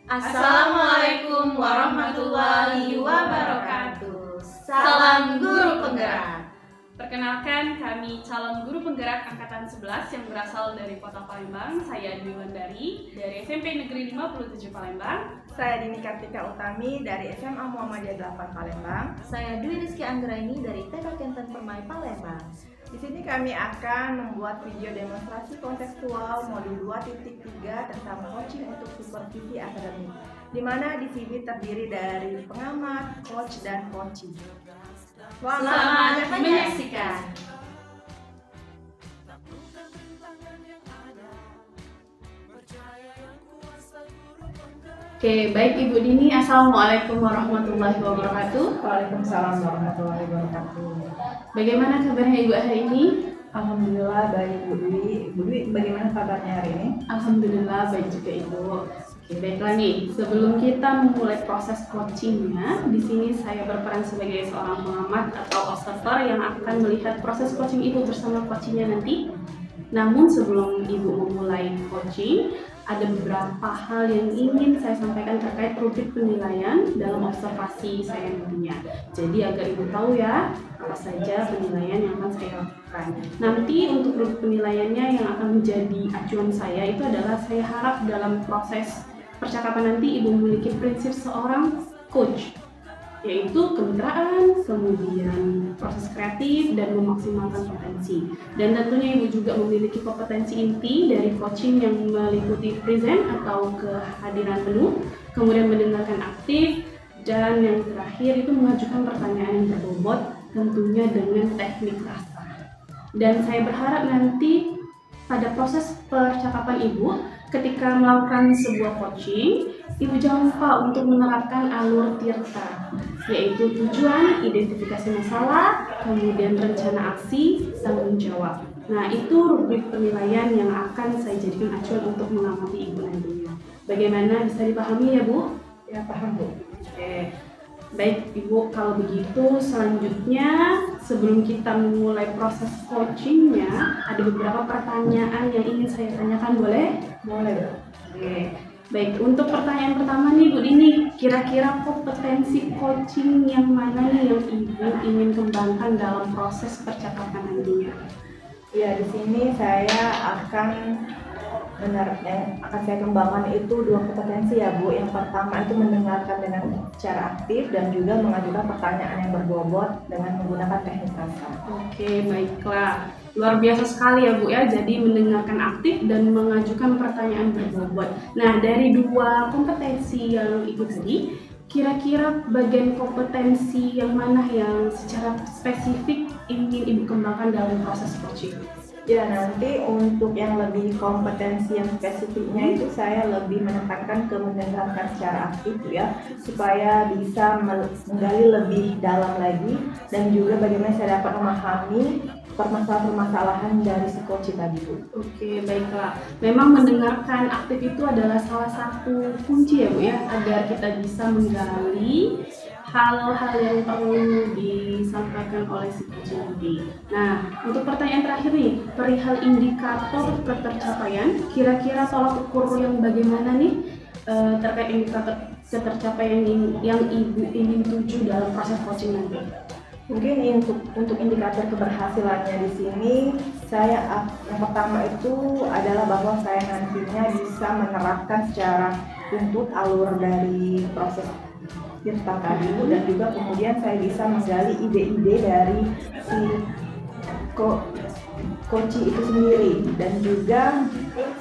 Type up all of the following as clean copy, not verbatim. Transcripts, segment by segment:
Assalamualaikum warahmatullahi wabarakatuh. Salam Guru Penggerak. Perkenalkan, kami calon guru penggerak angkatan 11 yang berasal dari Kota Palembang. Saya Dwi Wandari dari SMP Negeri 57 Palembang. Saya Dini Kartika Utami dari SMA Muhammadiyah 8 Palembang. Saya Dwi Rizky Anggraini dari TK Kenten Permai Palembang. Di sini kami akan membuat video demonstrasi kontekstual modul 2.3 tentang coaching untuk supervisi akademik, di mana di sini terdiri dari pengamat, coach, dan coaching. Selamat menyaksikan. Oke, baik Ibu Dini. Assalamualaikum warahmatullahi wabarakatuh. Waalaikumsalam warahmatullahi wabarakatuh. Bagaimana kabarnya Ibu hari ini? Alhamdulillah baik Bu Dwi. Bu Dwi, bagaimana kabarnya hari ini? Alhamdulillah baik juga Ibu. Oke, baiklah nih. Sebelum kita memulai proses coachingnya, di sini saya berperan sebagai seorang pengamat atau observer yang akan melihat proses coaching Ibu bersama coachingnya nanti. Namun sebelum Ibu memulai coaching, ada beberapa hal yang ingin saya sampaikan terkait rubrik penilaian dalam observasi saya nantinya. Jadi agar Ibu tahu ya, apa saja penilaian yang akan saya lakukan. Nanti untuk rubrik penilaiannya yang akan menjadi acuan saya itu adalah saya harap dalam proses percakapan nanti Ibu memiliki prinsip seorang coach, yaitu kemitraan, kemudian proses kreatif, dan memaksimalkan potensi. Dan tentunya Ibu juga memiliki kompetensi inti dari coaching yang meliputi present atau kehadiran penuh, kemudian mendengarkan aktif, dan yang terakhir itu mengajukan pertanyaan yang berbobot, tentunya dengan teknik rasa. Dan saya berharap nanti pada proses percakapan Ibu, ketika melakukan sebuah coaching, Ibu jangan lupa untuk menerapkan alur tirta, yaitu tujuan, identifikasi masalah, kemudian rencana aksi, tanggung jawab. Nah, itu rubrik penilaian yang akan saya jadikan acuan untuk mengamati Ibu nantinya. Bagaimana, bisa dipahami ya Bu? Ya, paham Bu. Oke. Baik Ibu, kalau begitu selanjutnya sebelum kita memulai proses coachingnya, ada beberapa pertanyaan yang ingin saya tanyakan, boleh? Boleh Bu. Oke. Baik, untuk pertanyaan pertama nih Bu Dini, kira-kira kompetensi coaching yang mana nih yang Ibu ingin kembangkan dalam proses percakapan nantinya? Ya, di sini saya akan saya kembangkan itu dua kompetensi ya Bu. Yang pertama itu mendengarkan dengan cara aktif dan juga mengajukan pertanyaan yang berbobot dengan menggunakan teknik rasa. Oke, baiklah. Luar biasa sekali ya Bu ya, jadi mendengarkan aktif dan mengajukan pertanyaan berbobot. Nah, dari dua kompetensi yang Ibu tadi, kira-kira bagian kompetensi yang mana yang secara spesifik ingin Ibu kembangkan dalam proses coaching? Ya, nanti untuk yang lebih kompetensi yang spesifiknya itu saya lebih menekankan ke mendengarkan secara aktif ya, supaya bisa menggali lebih dalam lagi dan juga bagaimana saya dapat memahami permasalahan-permasalahan dari si coach tadi Bu. Oke, baiklah. Memang mendengarkan aktif itu adalah salah satu kunci ya Bu ya, agar kita bisa menggali hal-hal yang perlu disampaikan oleh si coach nanti. Nah, untuk pertanyaan terakhir nih, perihal indikator ketercapaian, kira-kira tolak ukur yang bagaimana nih terkait indikator ketercapaian yang Ibu ingin tuju dalam proses coaching nanti? Mungkin untuk indikator keberhasilannya di sini, yang pertama itu adalah bahwa saya nantinya bisa menerapkan secara runtut alur dari proses tirta tadi dan juga kemudian saya bisa menggali ide-ide dari si coach itu sendiri dan juga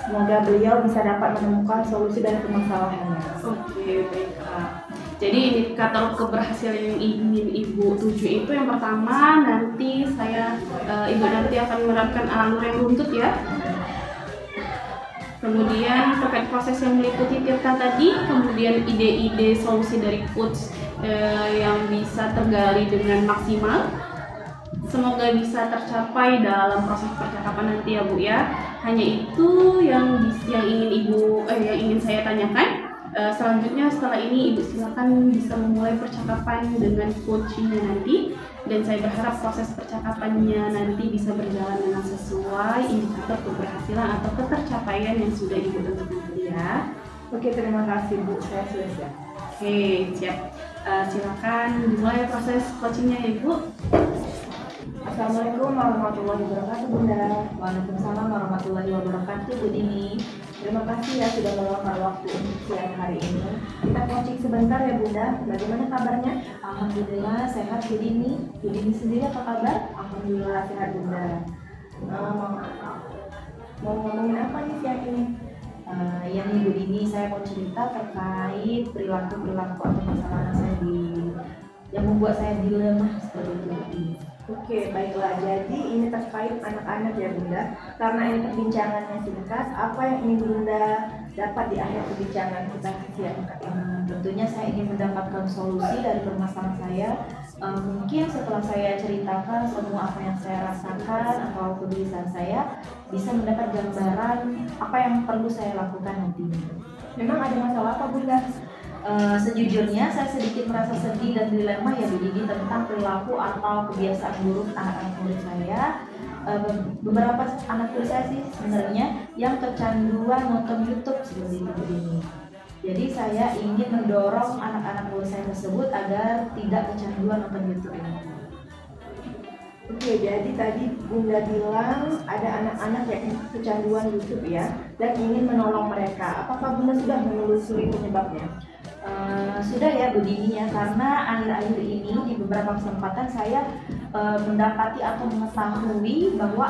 semoga beliau bisa dapat menemukan solusi dari permasalahannya. Oke, baiklah. Jadi indikator keberhasilan yang ingin Ibu tuju itu yang pertama nanti Ibu nanti akan menerapkan alur yang runtut ya. Kemudian terkait proses yang meliputi tirta tadi, kemudian ide-ide solusi dari coach yang bisa tergali dengan maksimal. Semoga bisa tercapai dalam proses percakapan nanti ya Bu ya. Hanya itu yang ingin saya tanyakan. Selanjutnya setelah ini Ibu silakan bisa memulai percakapan dengan coachingnya nanti, dan saya berharap proses percakapannya nanti bisa berjalan dengan sesuai indikator keberhasilan atau ketercapaian yang sudah Ibu tentukan tadi ya. Oke, terima kasih Bu, saya sudah siap. Oke, siap. Silakan dimulai proses coachingnya ya Ibu. Assalamualaikum warahmatullahi wabarakatuh Bunda. Waalaikumsalam warahmatullahi wabarakatuh, Bu Dini. Terima kasih ya sudah meluangkan waktu untuk siang hari ini. Kita coaching sebentar ya Bunda. Bagaimana kabarnya? Alhamdulillah sehat, Bu Dini. Bu Dini sendiri apa kabar? Alhamdulillah sehat Bunda. Mau ngomongin apa nih siang ini? Ya nih Bu Dini, saya mau cerita terkait perilaku-perilaku atau masalah yang membuat saya dilema seperti itu, Bu Dini. Oke, baiklah. Jadi ini terkait anak-anak ya Bunda. Karena ini perbincangannya singkat, apa yang ingin Bunda dapat di akhir perbincangan kita siang ini? Tentunya saya ingin mendapatkan solusi dari permasalahan saya. Mungkin setelah saya ceritakan semua apa yang saya rasakan atau kegelisahan saya, bisa mendapat gambaran apa yang perlu saya lakukan nantinya. Memang ada masalah apa Bunda? Sejujurnya saya sedikit merasa sedih dan dilema ya Bu Didi tentang perilaku atau kebiasaan buruk anak-anak murid saya. Beberapa anak murid saya sih sebenarnya yang kecanduan nonton YouTube seperti itu Bu Didi. Jadi saya ingin mendorong anak-anak murid saya tersebut agar tidak kecanduan nonton YouTube ini. Oke, jadi tadi Bunda bilang ada anak-anak yang kecanduan YouTube ya, dan ingin menolong mereka. Apakah Bunda sudah menelusuri penyebabnya? Sudah ya Bu Dini ya, karena akhir-akhir ini di beberapa kesempatan saya mendapati atau mengetahui bahwa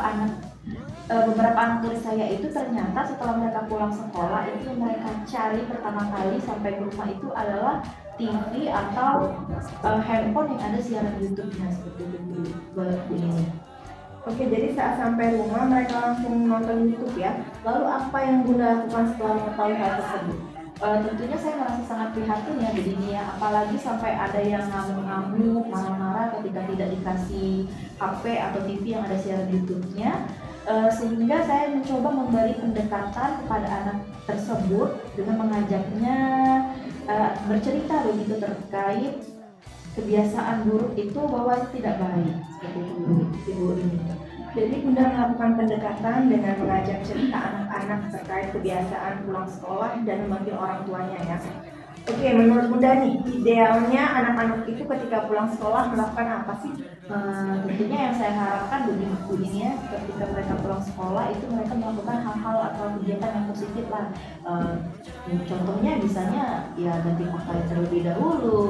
beberapa anak murid saya itu ternyata setelah mereka pulang sekolah itu mereka cari pertama kali sampai ke rumah itu adalah TV atau handphone yang ada siaran YouTube-nya seperti itu Bu Dini. Oke, jadi saat sampai rumah mereka langsung nonton YouTube ya. Lalu apa yang Bunda lakukan setelah mengetahui hal tersebut? Tentunya saya merasa sangat prihatin ya Bu Dini ya, apalagi sampai ada yang ngamuk-ngamuk, marah-marah ketika tidak dikasih HP atau TV yang ada siaran YouTube-nya. Sehingga saya mencoba memberi pendekatan kepada anak tersebut dengan mengajaknya bercerita begitu terkait kebiasaan buruk itu bahwa tidak baik seperti itu Ibu ini. Jadi Bunda melakukan pendekatan dengan mengajak cerita anak-anak terkait kebiasaan pulang sekolah dan memanggil orang tuanya ya. Oke, menurut Bunda nih, idealnya anak-anak itu ketika pulang sekolah melakukan apa sih? Tentunya yang saya harapkan Bu Dini ya, ketika mereka pulang sekolah itu mereka melakukan hal-hal atau kegiatan yang positif lah. Contohnya misalnya ya ganti pakaian terlebih dahulu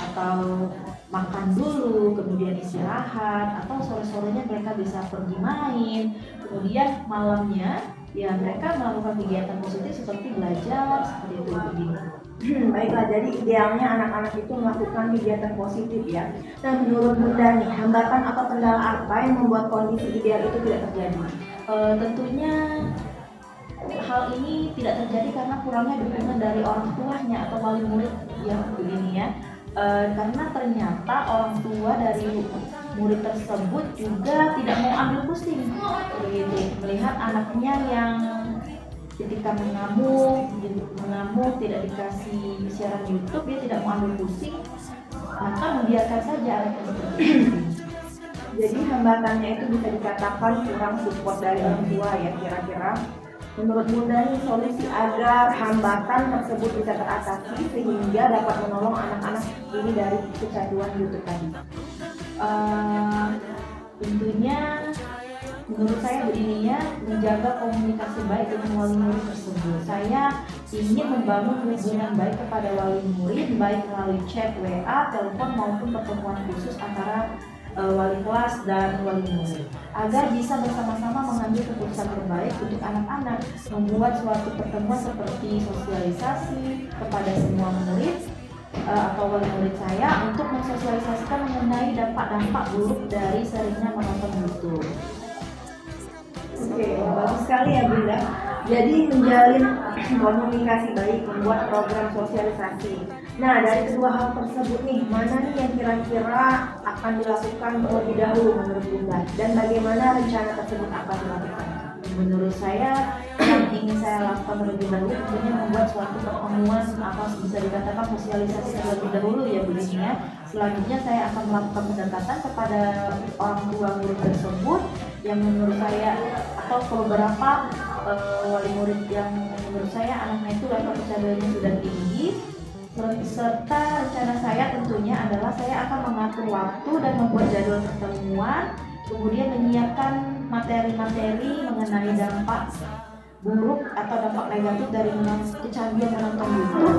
atau makan dulu, kemudian istirahat, atau sore-sorenya mereka bisa pergi main, kemudian malamnya ya mereka melakukan kegiatan positif seperti belajar seperti itu Bu Dini. Baiklah, jadi idealnya anak-anak itu melakukan kegiatan positif ya. Nah, menurut Bunda nih, hambatan atau kendala apa yang membuat kondisi ideal itu tidak terjadi? Tentunya hal ini tidak terjadi karena kurangnya dukungan dari orang tuanya atau wali murid yang begini ya. Karena ternyata orang tua dari murid tersebut juga tidak mau ambil pusing begitu, melihat anaknya yang ketika mengamuk tidak dikasih siaran YouTube, dia tidak mau ambil pusing, maka membiarkan saja anaknya seperti itu. Jadi hambatannya itu bisa dikatakan kurang support dari orang tua ya kira-kira. Menurut Bunda nih solusi agar hambatan tersebut bisa teratasi sehingga dapat menolong anak-anak ini dari kecanduan YouTube tadi. Tentunya menurut saya begini ya, menjaga komunikasi baik dengan wali murid tersebut. Saya ingin membangun hubungan baik kepada wali murid, baik melalui chat, WA, telepon maupun pertemuan khusus antara wali kelas dan wali murid, agar bisa bersama-sama mengambil keputusan terbaik untuk anak-anak, membuat suatu pertemuan seperti sosialisasi kepada semua murid atau wali murid saya untuk mensosialisasikan mengenai dampak-dampak buruk dari seringnya menonton YouTube. Oke, bagus sekali ya Bunda. Jadi menjalin komunikasi baik, membuat program sosialisasi. Nah, dari kedua hal tersebut nih, mana nih yang kira-kira akan dilakukan terlebih dahulu menurut Bunda? Dan bagaimana rencana tersebut akan dilakukan? Menurut saya yang ingin saya lakukan terlebih dahulu tentunya membuat suatu pertemuan atau bisa dikatakan sosialisasi terlebih dahulu ya Bu Dini ya. Selanjutnya saya akan melakukan pendekatan kepada orang tua murid tersebut yang menurut saya atau beberapa wali murid yang menurut saya anaknya itu level kecanduannya sudah tinggi, serta rencana saya tentunya adalah saya akan mengatur waktu dan membuat jadwal pertemuan, kemudian menyiapkan materi-materi mengenai dampak buruk atau dampak negatif dari kecanduan menonton YouTube.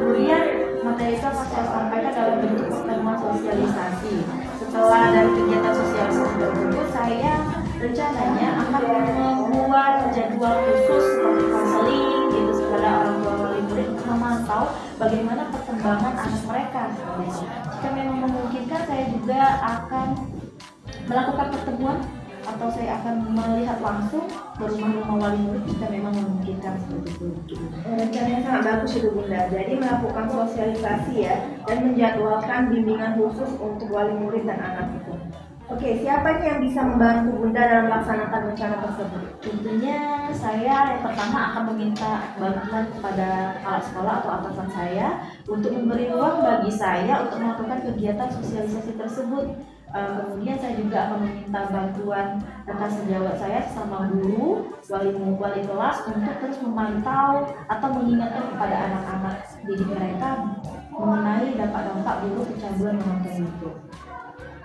Kemudian materi itu akan saya sampaikan dalam bentuk pertemuan sosialisasi. Setelah dari kegiatan sosialisasi tersebut, saya rencananya akan membuat jadwal khusus seperti konseling gitu kepada orang tua wali murid untuk memantau bagaimana perkembangan anak mereka. Jika memang memungkinkan, saya juga akan melakukan pertemuan atau saya akan melihat langsung ke rumah-rumah wali murid jika memang memungkinkan seperti itu. Rencananya sangat bagus itu Bunda. Jadi melakukan sosialisasi ya dan menjadwalkan bimbingan khusus untuk wali murid dan anak itu. Oke, siapa nih yang bisa membantu Bunda dalam melaksanakan rencana tersebut? Tentunya saya yang pertama akan meminta bantuan kepada kepala sekolah atau atasan saya untuk memberi ruang bagi saya untuk melakukan kegiatan sosialisasi tersebut. Kemudian saya juga akan meminta bantuan rekan sejawat saya sesama guru, wali kelas untuk terus memantau atau mengingatkan kepada anak-anak didik mereka mengenai dampak-dampak buruk kecanduan menonton YouTube.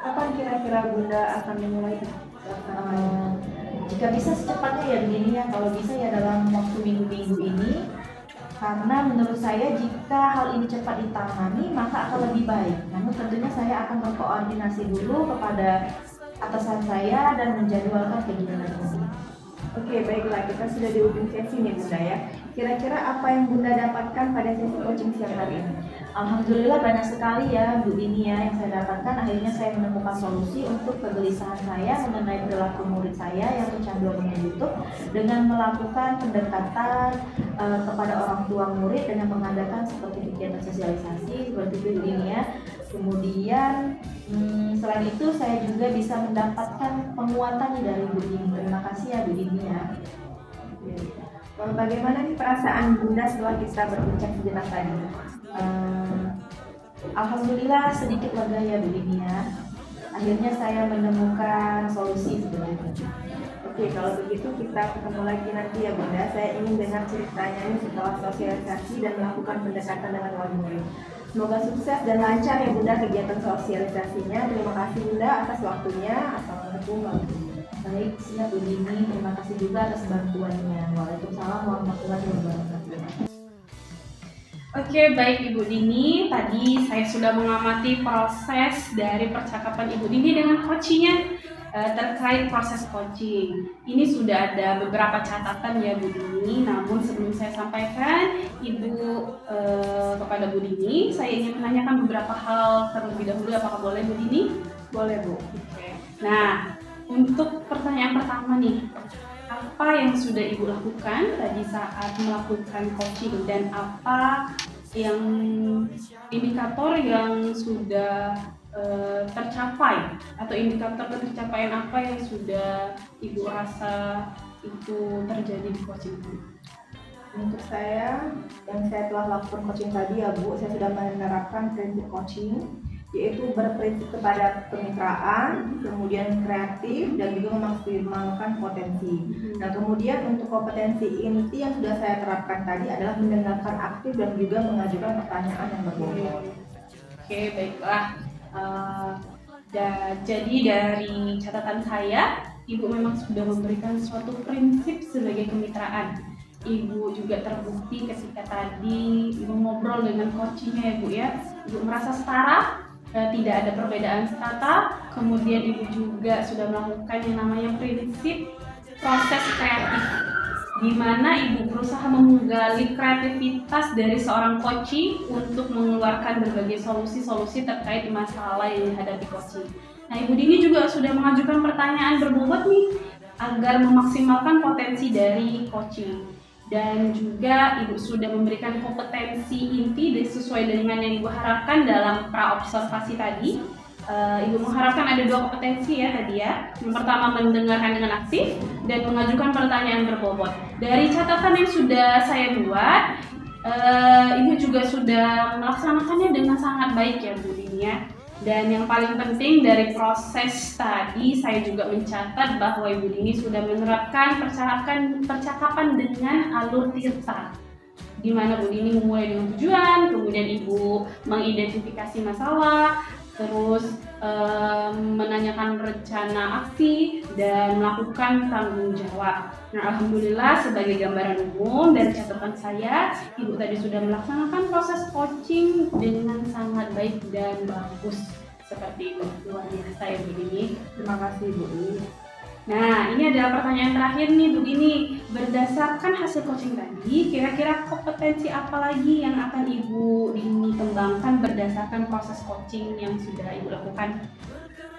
Kapan kira-kira Bunda akan memulai? Jika bisa secepatnya ya begini ya, kalau bisa ya dalam waktu minggu-minggu ini, karena menurut saya jika hal ini cepat ditangani maka akan lebih baik. Namun tentunya saya akan berkoordinasi dulu kepada atasan saya dan menjadwalkan kegiatan ini. Oke, baiklah, kita sudah di ujung sesi nih Bunda ya. Kira-kira apa yang Bunda dapatkan pada sesi coaching siang hari ini? Alhamdulillah banyak sekali ya Bu Dini ya yang saya dapatkan. Akhirnya saya menemukan solusi untuk kegelisahan saya mengenai perilaku murid saya yang kecanduan dengan YouTube dengan melakukan pendekatan kepada orang tua murid dengan mengadakan seperti kegiatan sosialisasi seperti itu Bu Dini ya. Kemudian selain itu saya juga bisa mendapatkan penguatan dari Bu Dini. Terima kasih ya Bu Dini ya. Bagaimana nih perasaan Bunda setelah kita berbincang sejenak tadi? Alhamdulillah sedikit lega ya Bu Dini ya. Akhirnya saya menemukan solusi sebenarnya. Oke, kalau begitu kita ketemu lagi nanti ya Bunda. Saya ingin dengar ceritanya nih setelah sosialisasi dan melakukan pendekatan dengan wali murid. Semoga sukses dan lancar ya Bunda kegiatan sosialisasinya. Terima kasih Bunda atas waktunya. Assalamualaikum warahmatullahi wabarakatuh. Baik, siap Bu Dini. Terima kasih juga atas bantuannya. Waalaikumsalam warahmatullahi wabarakatuh. Oke, baik Ibu Dini. Tadi saya sudah mengamati proses dari percakapan Ibu Dini dengan coachingnya terkait proses coaching. Ini sudah ada beberapa catatan ya Bu Dini. Namun sebelum saya sampaikan kepada Bu Dini, saya ingin menanyakan beberapa hal terlebih dahulu. Apakah boleh Bu Dini? Boleh Bu. Oke. Nah, untuk pertanyaan pertama nih, apa yang sudah Ibu lakukan tadi saat melakukan coaching dan apa yang indikator yang sudah tercapai atau indikator tercapaian apa yang sudah Ibu rasa itu terjadi di coaching itu? Untuk saya, yang saya telah lakukan coaching tadi ya Bu, saya sudah menerapkan prinsip coaching, yaitu berprinsip kepada kemitraan, kemudian kreatif, dan juga memaksimalkan potensi. Nah, kemudian untuk kompetensi inti yang sudah saya terapkan tadi adalah mendengarkan aktif dan juga mengajukan pertanyaan yang berbobot. Oke, baiklah. Jadi dari catatan saya, Ibu memang sudah memberikan suatu prinsip sebagai kemitraan. Ibu juga terbukti ketika tadi Ibu ngobrol dengan coachingnya ya Bu ya. Ibu merasa setara, tidak ada perbedaan strata. Kemudian Ibu juga sudah melakukan yang namanya prinsip proses kreatif, di mana Ibu berusaha menggali kreativitas dari seorang coaching untuk mengeluarkan berbagai solusi-solusi terkait masalah yang dihadapi coaching. Nah, Ibu Dini juga sudah mengajukan pertanyaan berbobot nih agar memaksimalkan potensi dari coaching. Dan juga Ibu sudah memberikan kompetensi inti sesuai dengan yang Ibu harapkan dalam pra-observasi tadi. Ibu mengharapkan ada 2 kompetensi ya tadi ya. Yang pertama mendengarkan dengan aktif dan mengajukan pertanyaan berbobot. Dari catatan yang sudah saya buat, Ibu juga sudah melaksanakannya dengan sangat baik ya Bu Dini ya. Dan yang paling penting dari proses tadi, saya juga mencatat bahwa Ibu Dini sudah menerapkan percakapan dengan alur tirta, di mana Bu Dini memulai dengan tujuan, kemudian Ibu mengidentifikasi masalah, terus menanyakan rencana aksi dan melakukan tanggung jawab. Nah, alhamdulillah sebagai gambaran umum dari catatan saya, Ibu tadi sudah melaksanakan proses coaching dengan sangat baik dan bagus. Seperti itu, luar biasa ya Bu Dini. Terima kasih Bu. Nah, ini adalah pertanyaan terakhir nih Bu Dini. Berdasarkan hasil coaching tadi, kira-kira kompetensi apa lagi yang akan Ibu Dini kembangkan berdasarkan proses coaching yang sudah Ibu lakukan?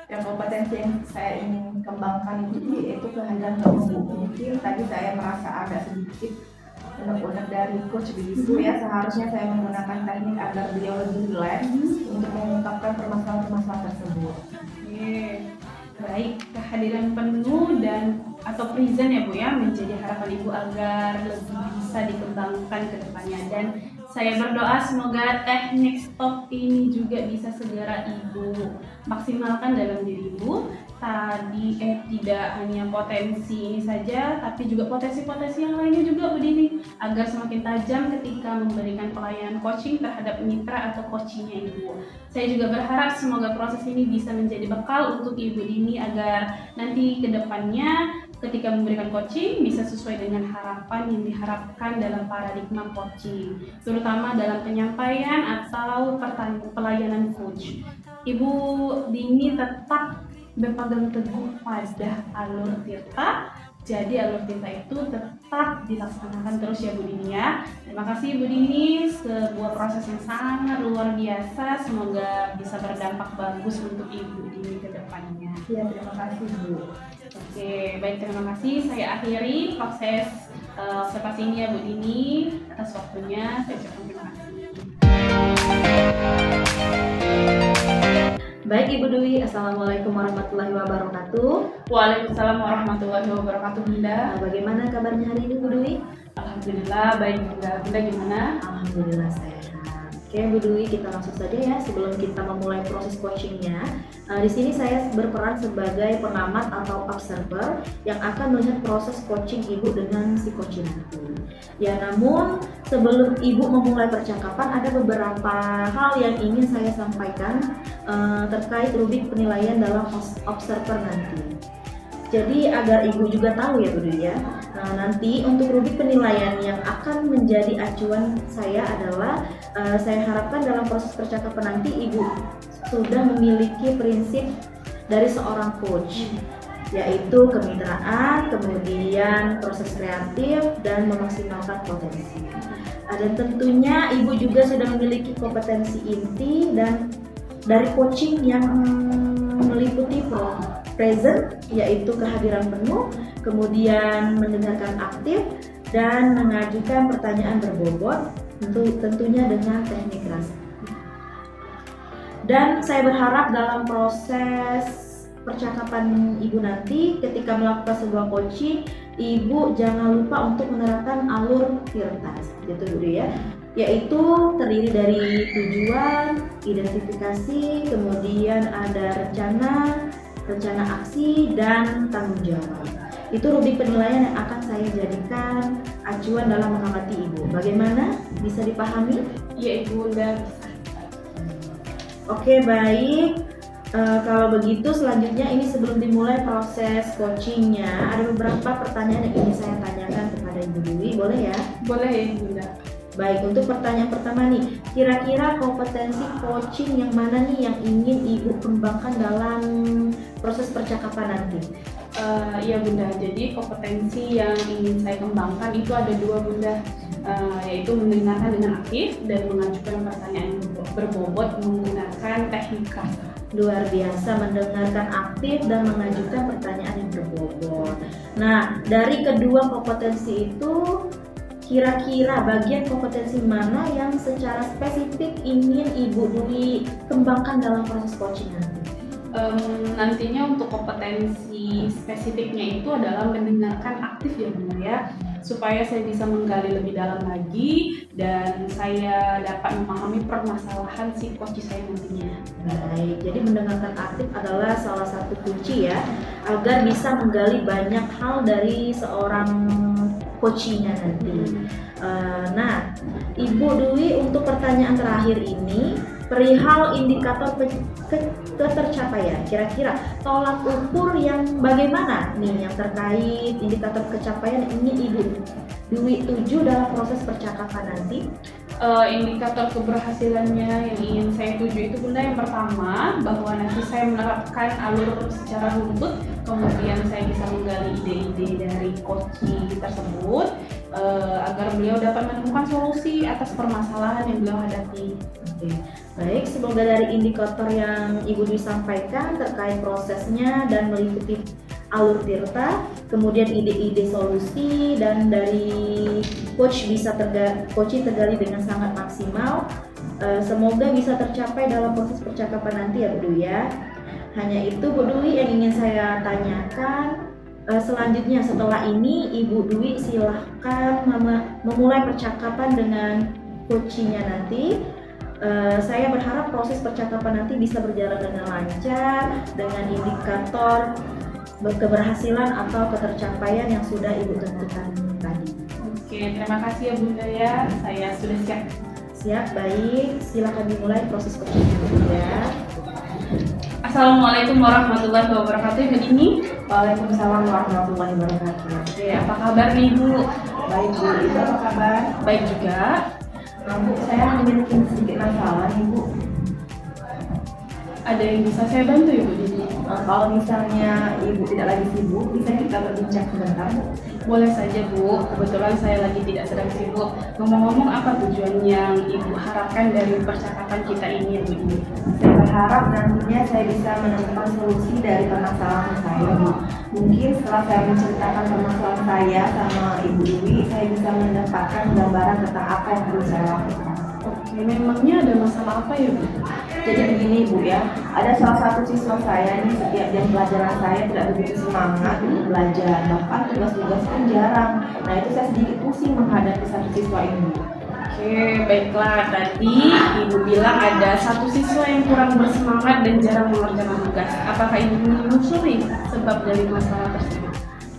Yang kompetensi yang saya ingin kembangkan itu yaitu kehadiran Bu. Mungkin tadi saya merasa agak sedikit unek-unek dari coach begitu ya. Seharusnya saya menggunakan teknik agar beliau lebih relax untuk mengungkapkan permasalahan-permasalahan tersebut. Oke. Baik, kehadiran penuh dan atau present ya Bu ya menjadi harapan Ibu agar lebih bisa dikembangkan ke depannya, dan saya berdoa semoga teknik stop ini juga bisa segera Ibu maksimalkan dalam diri Ibu. Tadi tidak hanya potensi ini saja, tapi juga potensi-potensi yang lainnya juga Bu Dini, agar semakin tajam ketika memberikan pelayanan coaching terhadap mitra atau coachingnya Ibu. Saya juga berharap semoga proses ini bisa menjadi bekal untuk Ibu Dini agar nanti ke depannya ketika memberikan coaching bisa sesuai dengan harapan yang diharapkan dalam paradigma coaching, terutama dalam penyampaian atau pelayanan coach. Ibu Dini tetap berpegang teguh pada alur tirta, jadi alur tirta itu tetap dilaksanakan terus ya Bu Dini ya. Terima kasih Bu Dini, sebuah proses yang sangat luar biasa, semoga bisa berdampak bagus untuk Ibu Dini ke depannya. Ya, terima kasih Bu. Oke, baik, terima kasih. Saya akhiri proses observasi ini ya Bu Dini. Atas waktunya saya ucapkan terima kasih. Baik Ibu Dwi, Assalamualaikum warahmatullahi wabarakatuh. Waalaikumsalam warahmatullahi wabarakatuh Bunda. Bagaimana kabarnya hari ini Bu Dwi? Alhamdulillah baik Bunda. Bunda gimana? Alhamdulillah sehat. Oke Bu Dwi, kita langsung saja ya sebelum kita memulai proses coachingnya. Di sini saya berperan sebagai pengamat atau observer yang akan melihat proses coaching Ibu dengan si coaching nanti. Ya, namun sebelum Ibu memulai percakapan ada beberapa hal yang ingin saya sampaikan terkait rubrik penilaian dalam observer nanti. Jadi agar Ibu juga tahu ya Bu Dwi ya. Nanti untuk rubrik penilaian yang akan menjadi acuan saya adalah saya harapkan dalam proses percakapan nanti Ibu sudah memiliki prinsip dari seorang coach, yaitu kemitraan, kemudian proses kreatif, dan memaksimalkan potensi. Dan tentunya Ibu juga sudah memiliki kompetensi inti dan dari coaching yang meliputi present, yaitu kehadiran penuh, kemudian mendengarkan aktif, dan mengajukan pertanyaan berbobot, tentunya dengan teknik rasa. Dan saya berharap dalam proses percakapan Ibu nanti ketika melakukan sebuah coaching, Ibu jangan lupa untuk menerapkan alur tirta, gitu Bu ya, yaitu terdiri dari tujuan, identifikasi, kemudian ada rencana aksi, dan tanggung jawab. Itu rubrik penilaian yang akan saya jadikan acuan dalam mengamati Ibu. Bagaimana? Bisa dipahami? Iya Ibu Bunda. Oke, baik. Kalau begitu selanjutnya ini sebelum dimulai proses coachingnya ada beberapa pertanyaan yang ingin saya tanyakan kepada Ibu Dwi, boleh ya? Boleh ya Ibu Bunda. Baik, untuk pertanyaan pertama nih, kira-kira kompetensi coaching yang mana nih yang ingin Ibu kembangkan dalam proses percakapan nanti? Iya Bunda, jadi kompetensi yang ingin saya kembangkan itu ada dua Bunda, yaitu mendengarkan dengan aktif dan mengajukan pertanyaan berbobot menggunakan teknik rasa. Luar biasa, mendengarkan aktif dan mengajukan pertanyaan yang berbobot. Nah, dari kedua kompetensi itu kira-kira bagian kompetensi mana yang secara spesifik ingin Ibu Dwi kembangkan dalam proses coaching nanti? Nantinya untuk kompetensi spesifiknya itu adalah mendengarkan aktif ya Bunda ya. supaya saya bisa menggali lebih dalam lagi dan saya dapat memahami permasalahan si coach saya nantinya. Baik, jadi mendengarkan aktif adalah salah satu kunci ya, agar bisa menggali banyak hal dari seorang coachingnya nanti. Nah, Ibu Dwi, untuk pertanyaan terakhir ini, perihal indikator ketercapaian, kira-kira tolak ukur yang bagaimana nih yang terkait indikator kecapaian ini Ibu Dwi tuju dalam proses percakapan nanti? Indikator keberhasilannya yang ingin saya tuju itu Bunda, yang pertama bahwa nanti saya menerapkan alur secara runtut, kemudian saya bisa menggali ide-ide dari coaching tersebut agar beliau dapat menemukan solusi atas permasalahan yang beliau hadapi. Oke. Baik, semoga dari indikator yang Ibu Dwi sampaikan terkait prosesnya dan meliputi alur tirta, kemudian ide-ide solusi, dan dari coaching tergali dengan sangat maksimal. Semoga bisa tercapai dalam proses percakapan nanti ya Bu Dwi ya. Hanya itu Bu Dwi yang ingin saya tanyakan. Selanjutnya setelah ini Ibu Dwi silahkan memulai percakapan dengan coachingnya nanti. Saya berharap proses percakapan nanti bisa berjalan dengan lancar dengan indikator keberhasilan atau ketercapaian yang sudah Ibu tentukan tadi. Oke, terima kasih ya Bunda ya. Saya sudah siap. Siap, baik. Silakan dimulai proses percakapan ya. Assalamualaikum warahmatullahi wabarakatuh. Ibu Dini. Waalaikumsalam warahmatullahi wabarakatuh. Oke, apa kabar nih Bu? Baik Bu, Ibu apa kabar? Baik juga. Bu, saya memiliki sedikit masalah nih Bu. Ada yang bisa saya bantu ya Bu Dini? Kalau misalnya Ibu tidak lagi sibuk, bisa kita berbincang sebentar Bu? Boleh saja Bu, kebetulan saya lagi tidak sedang sibuk. Ngomong-ngomong, apa tujuan yang Ibu harapkan dari percakapan kita ini ya Bu Dini? Saya berharap nantinya saya bisa menemukan solusi dari permasalahan saya Bu. Mungkin setelah saya menceritakan permasalahan saya sama Ibu Dwi, saya bisa mendapatkan gambaran tentang apa yang perlu saya lakukan. Oke, memangnya ada masalah apa ya Bu? Jadi begini Bu ya, ada salah satu siswa saya nih setiap jam pelajaran saya tidak begitu semangat untuk belajar, bahkan tugas-tugas pun jarang. Nah itu saya sedikit pusing menghadapi satu siswa ini. Oke, baiklah. Tadi Ibu bilang ada satu siswa yang kurang bersemangat dan jarang mengerjakan tugas. Apakah Ibu menelusuri sebab dari masalah tersebut?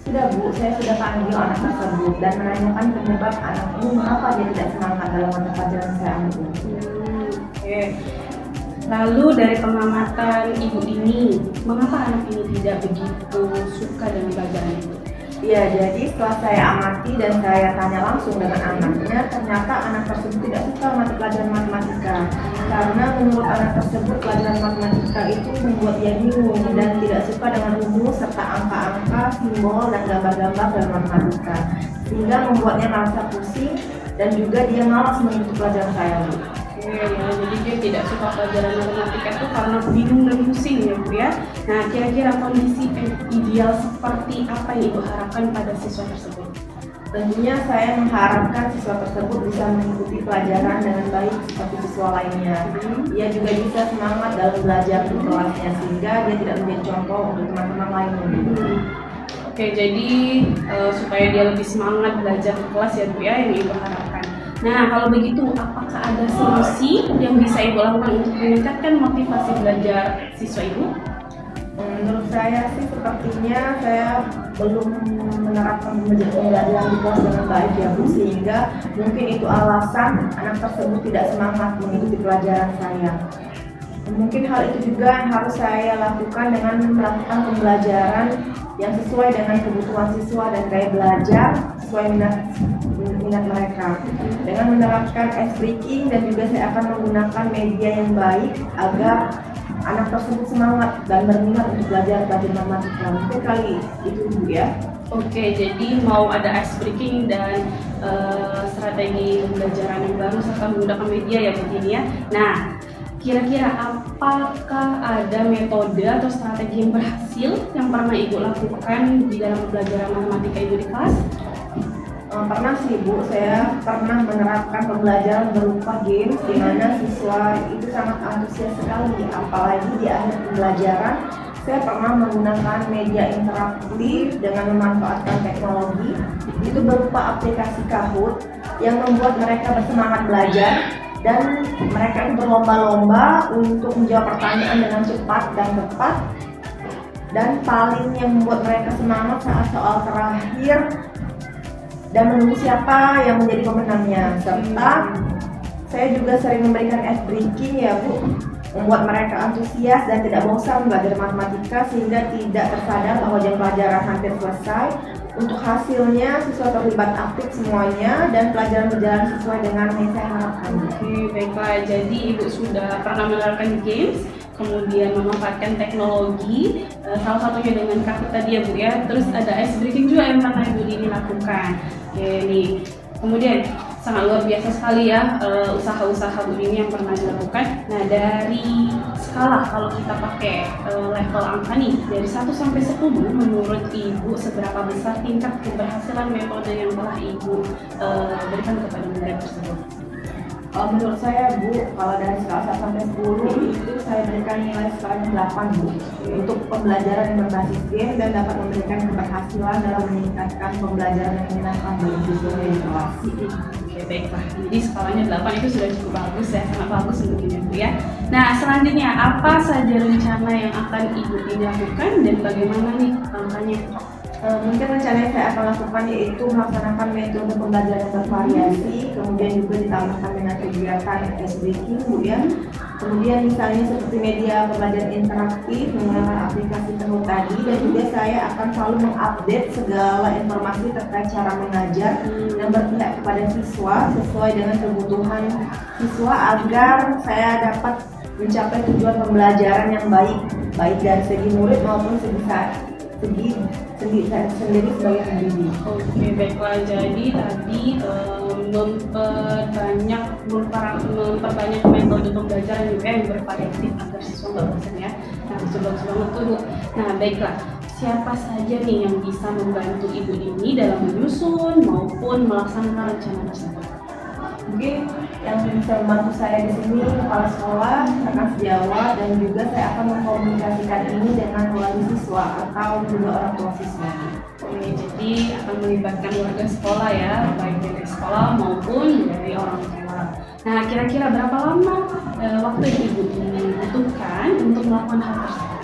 Sudah Bu, saya sudah panggil anak tersebut dan menanyakan penyebab anak ini mengapa dia tidak semangat dalam mata pelajaran saya ambil. Oke. Lalu dari pengamatan Ibu ini, mengapa anak ini tidak begitu suka dengan pelajaran itu? Iya, jadi setelah saya amati dan saya tanya langsung dengan anaknya, ternyata anak tersebut tidak suka mata pelajaran matematika. Karena menurut anak tersebut pelajaran matematika itu membuat dia bingung dan tidak suka dengan rumus serta angka-angka, simbol, dan gambar-gambar dalam matematika. Sehingga membuatnya merasa pusing dan juga dia malas mengikuti pelajaran saya. Oke, ya, jadi dia tidak suka pelajaran matematika itu karena bingung dan pusing ya Bu ya. Nah, kira-kira kondisi ideal seperti apa yang Ibu harapkan pada siswa tersebut? Tentunya saya mengharapkan siswa tersebut bisa mengikuti pelajaran dengan baik seperti siswa lainnya. Ia juga bisa semangat dalam belajar di kelasnya sehingga dia tidak menjadi contoh untuk teman-teman lainnya. Oke, jadi supaya dia lebih semangat belajar di kelas ya Bu ya, yang Ibu harapkan. Nah, kalau begitu, apakah ada solusi yang bisa Ibu lakukan untuk meningkatkan motivasi belajar siswa Ibu? Menurut saya sih sepertinya saya belum menerapkan pembelajaran di kelas dengan baik ya Bu, sehingga mungkin itu alasan anak tersebut tidak semangat mengikuti pelajaran saya. Mungkin hal itu juga yang harus saya lakukan dengan melakukan pembelajaran yang sesuai dengan kebutuhan siswa dan gaya belajar sesuai minat mereka. Dengan menerapkan ice breaking dan juga saya akan menggunakan media yang baik agar anak tersebut semangat dan berminat untuk belajar matematika. Mungkin kali itu Bu ya. Oke, jadi mau ada ice breaking dan strategi pembelajaran yang baru serta menggunakan media ya begini ya. Nah, kira-kira apakah ada metode atau strategi yang berhasil yang pernah Ibu lakukan di dalam pembelajaran matematika Ibu di kelas? Pernah sih Bu, saya pernah menerapkan pembelajaran berupa games di mana siswa itu sangat antusias sekali, apalagi di akhir pembelajaran Saya pernah menggunakan media interaktif dengan memanfaatkan teknologi. Itu berupa aplikasi Kahoot yang membuat mereka bersemangat belajar dan mereka berlomba-lomba untuk menjawab pertanyaan dengan cepat dan tepat. Dan paling yang membuat mereka semangat saat soal terakhir dan menunggu siapa yang menjadi pemenangnya. Serta saya juga sering memberikan ice breaking ya Bu, membuat mereka antusias dan tidak bosan belajar matematika sehingga tidak tersadar bahwa jam pelajaran hampir selesai. Untuk hasilnya siswa terlibat aktif semuanya dan pelajaran berjalan sesuai dengan yang saya harapkan. Oke, baiklah. Jadi Ibu sudah pernah menerapkan games, kemudian memanfaatkan teknologi, salah satunya dengan Kahoot tadi ya Bu ya. Terus ada ice breaking juga yang pernah Ibu ini lakukan. Oke, nih. Kemudian sangat luar biasa sekali ya usaha-usaha Bu ini yang pernah dilakukan. Nah, dari skala kalau kita pakai level angka nih dari 1 sampai 10, menurut Ibu seberapa besar tingkat keberhasilan metode yang telah Ibu berikan kepada murid tersebut? Kalau menurut saya Bu, kalau dari skala 1 sampai 10 itu saya berikan nilai skalanya 8 Bu, untuk pembelajaran yang berbasis game dan dapat memberikan keberhasilan dalam meningkatkan pembelajaran yang menyenangkan bagi siswa di kelas. Oke, baiklah. Jadi skalanya 8 itu sudah cukup bagus ya, sangat bagus untuk ini Bu ya. Nah, selanjutnya apa saja rencana yang akan Ibu ini lakukan dan bagaimana nih langkahnya? Mungkin rencana yang saya akan lakukan yaitu melaksanakan metode pembelajaran yang bervariasi, kemudian juga ditambahkan dengan kegiatan ice breaking Bu ya. Kemudian misalnya seperti media pembelajaran interaktif menggunakan aplikasi Kahoot tadi, dan juga saya akan selalu mengupdate segala informasi terkait cara mengajar yang berpihak kepada siswa sesuai dengan kebutuhan siswa agar saya dapat mencapai tujuan pembelajaran yang baik dari segi murid maupun segi saya sendiri sebagai pendidik. Oke, baiklah. Jadi tadi memperbanyak metode pembelajaran juga yang bervariatif agar siswa nggak bosan ya. Nah, itu bagus banget tuh Bu. Nah, baiklah. Siapa saja nih yang bisa membantu Ibu ini dalam menyusun maupun melaksanakan rencana tersebut? Mungkin yang bisa membantu saya di sini kepala sekolah, rekan sejawat, dan juga saya akan mengkomunikasikan ini dengan wali siswa atau juga orang tua siswa. Oke, jadi akan melibatkan warga sekolah ya, baik dari sekolah maupun dari orang tua. Nah, kira-kira berapa lama waktu yang Ibu ini butuhkan untuk melakukan hal tersebut?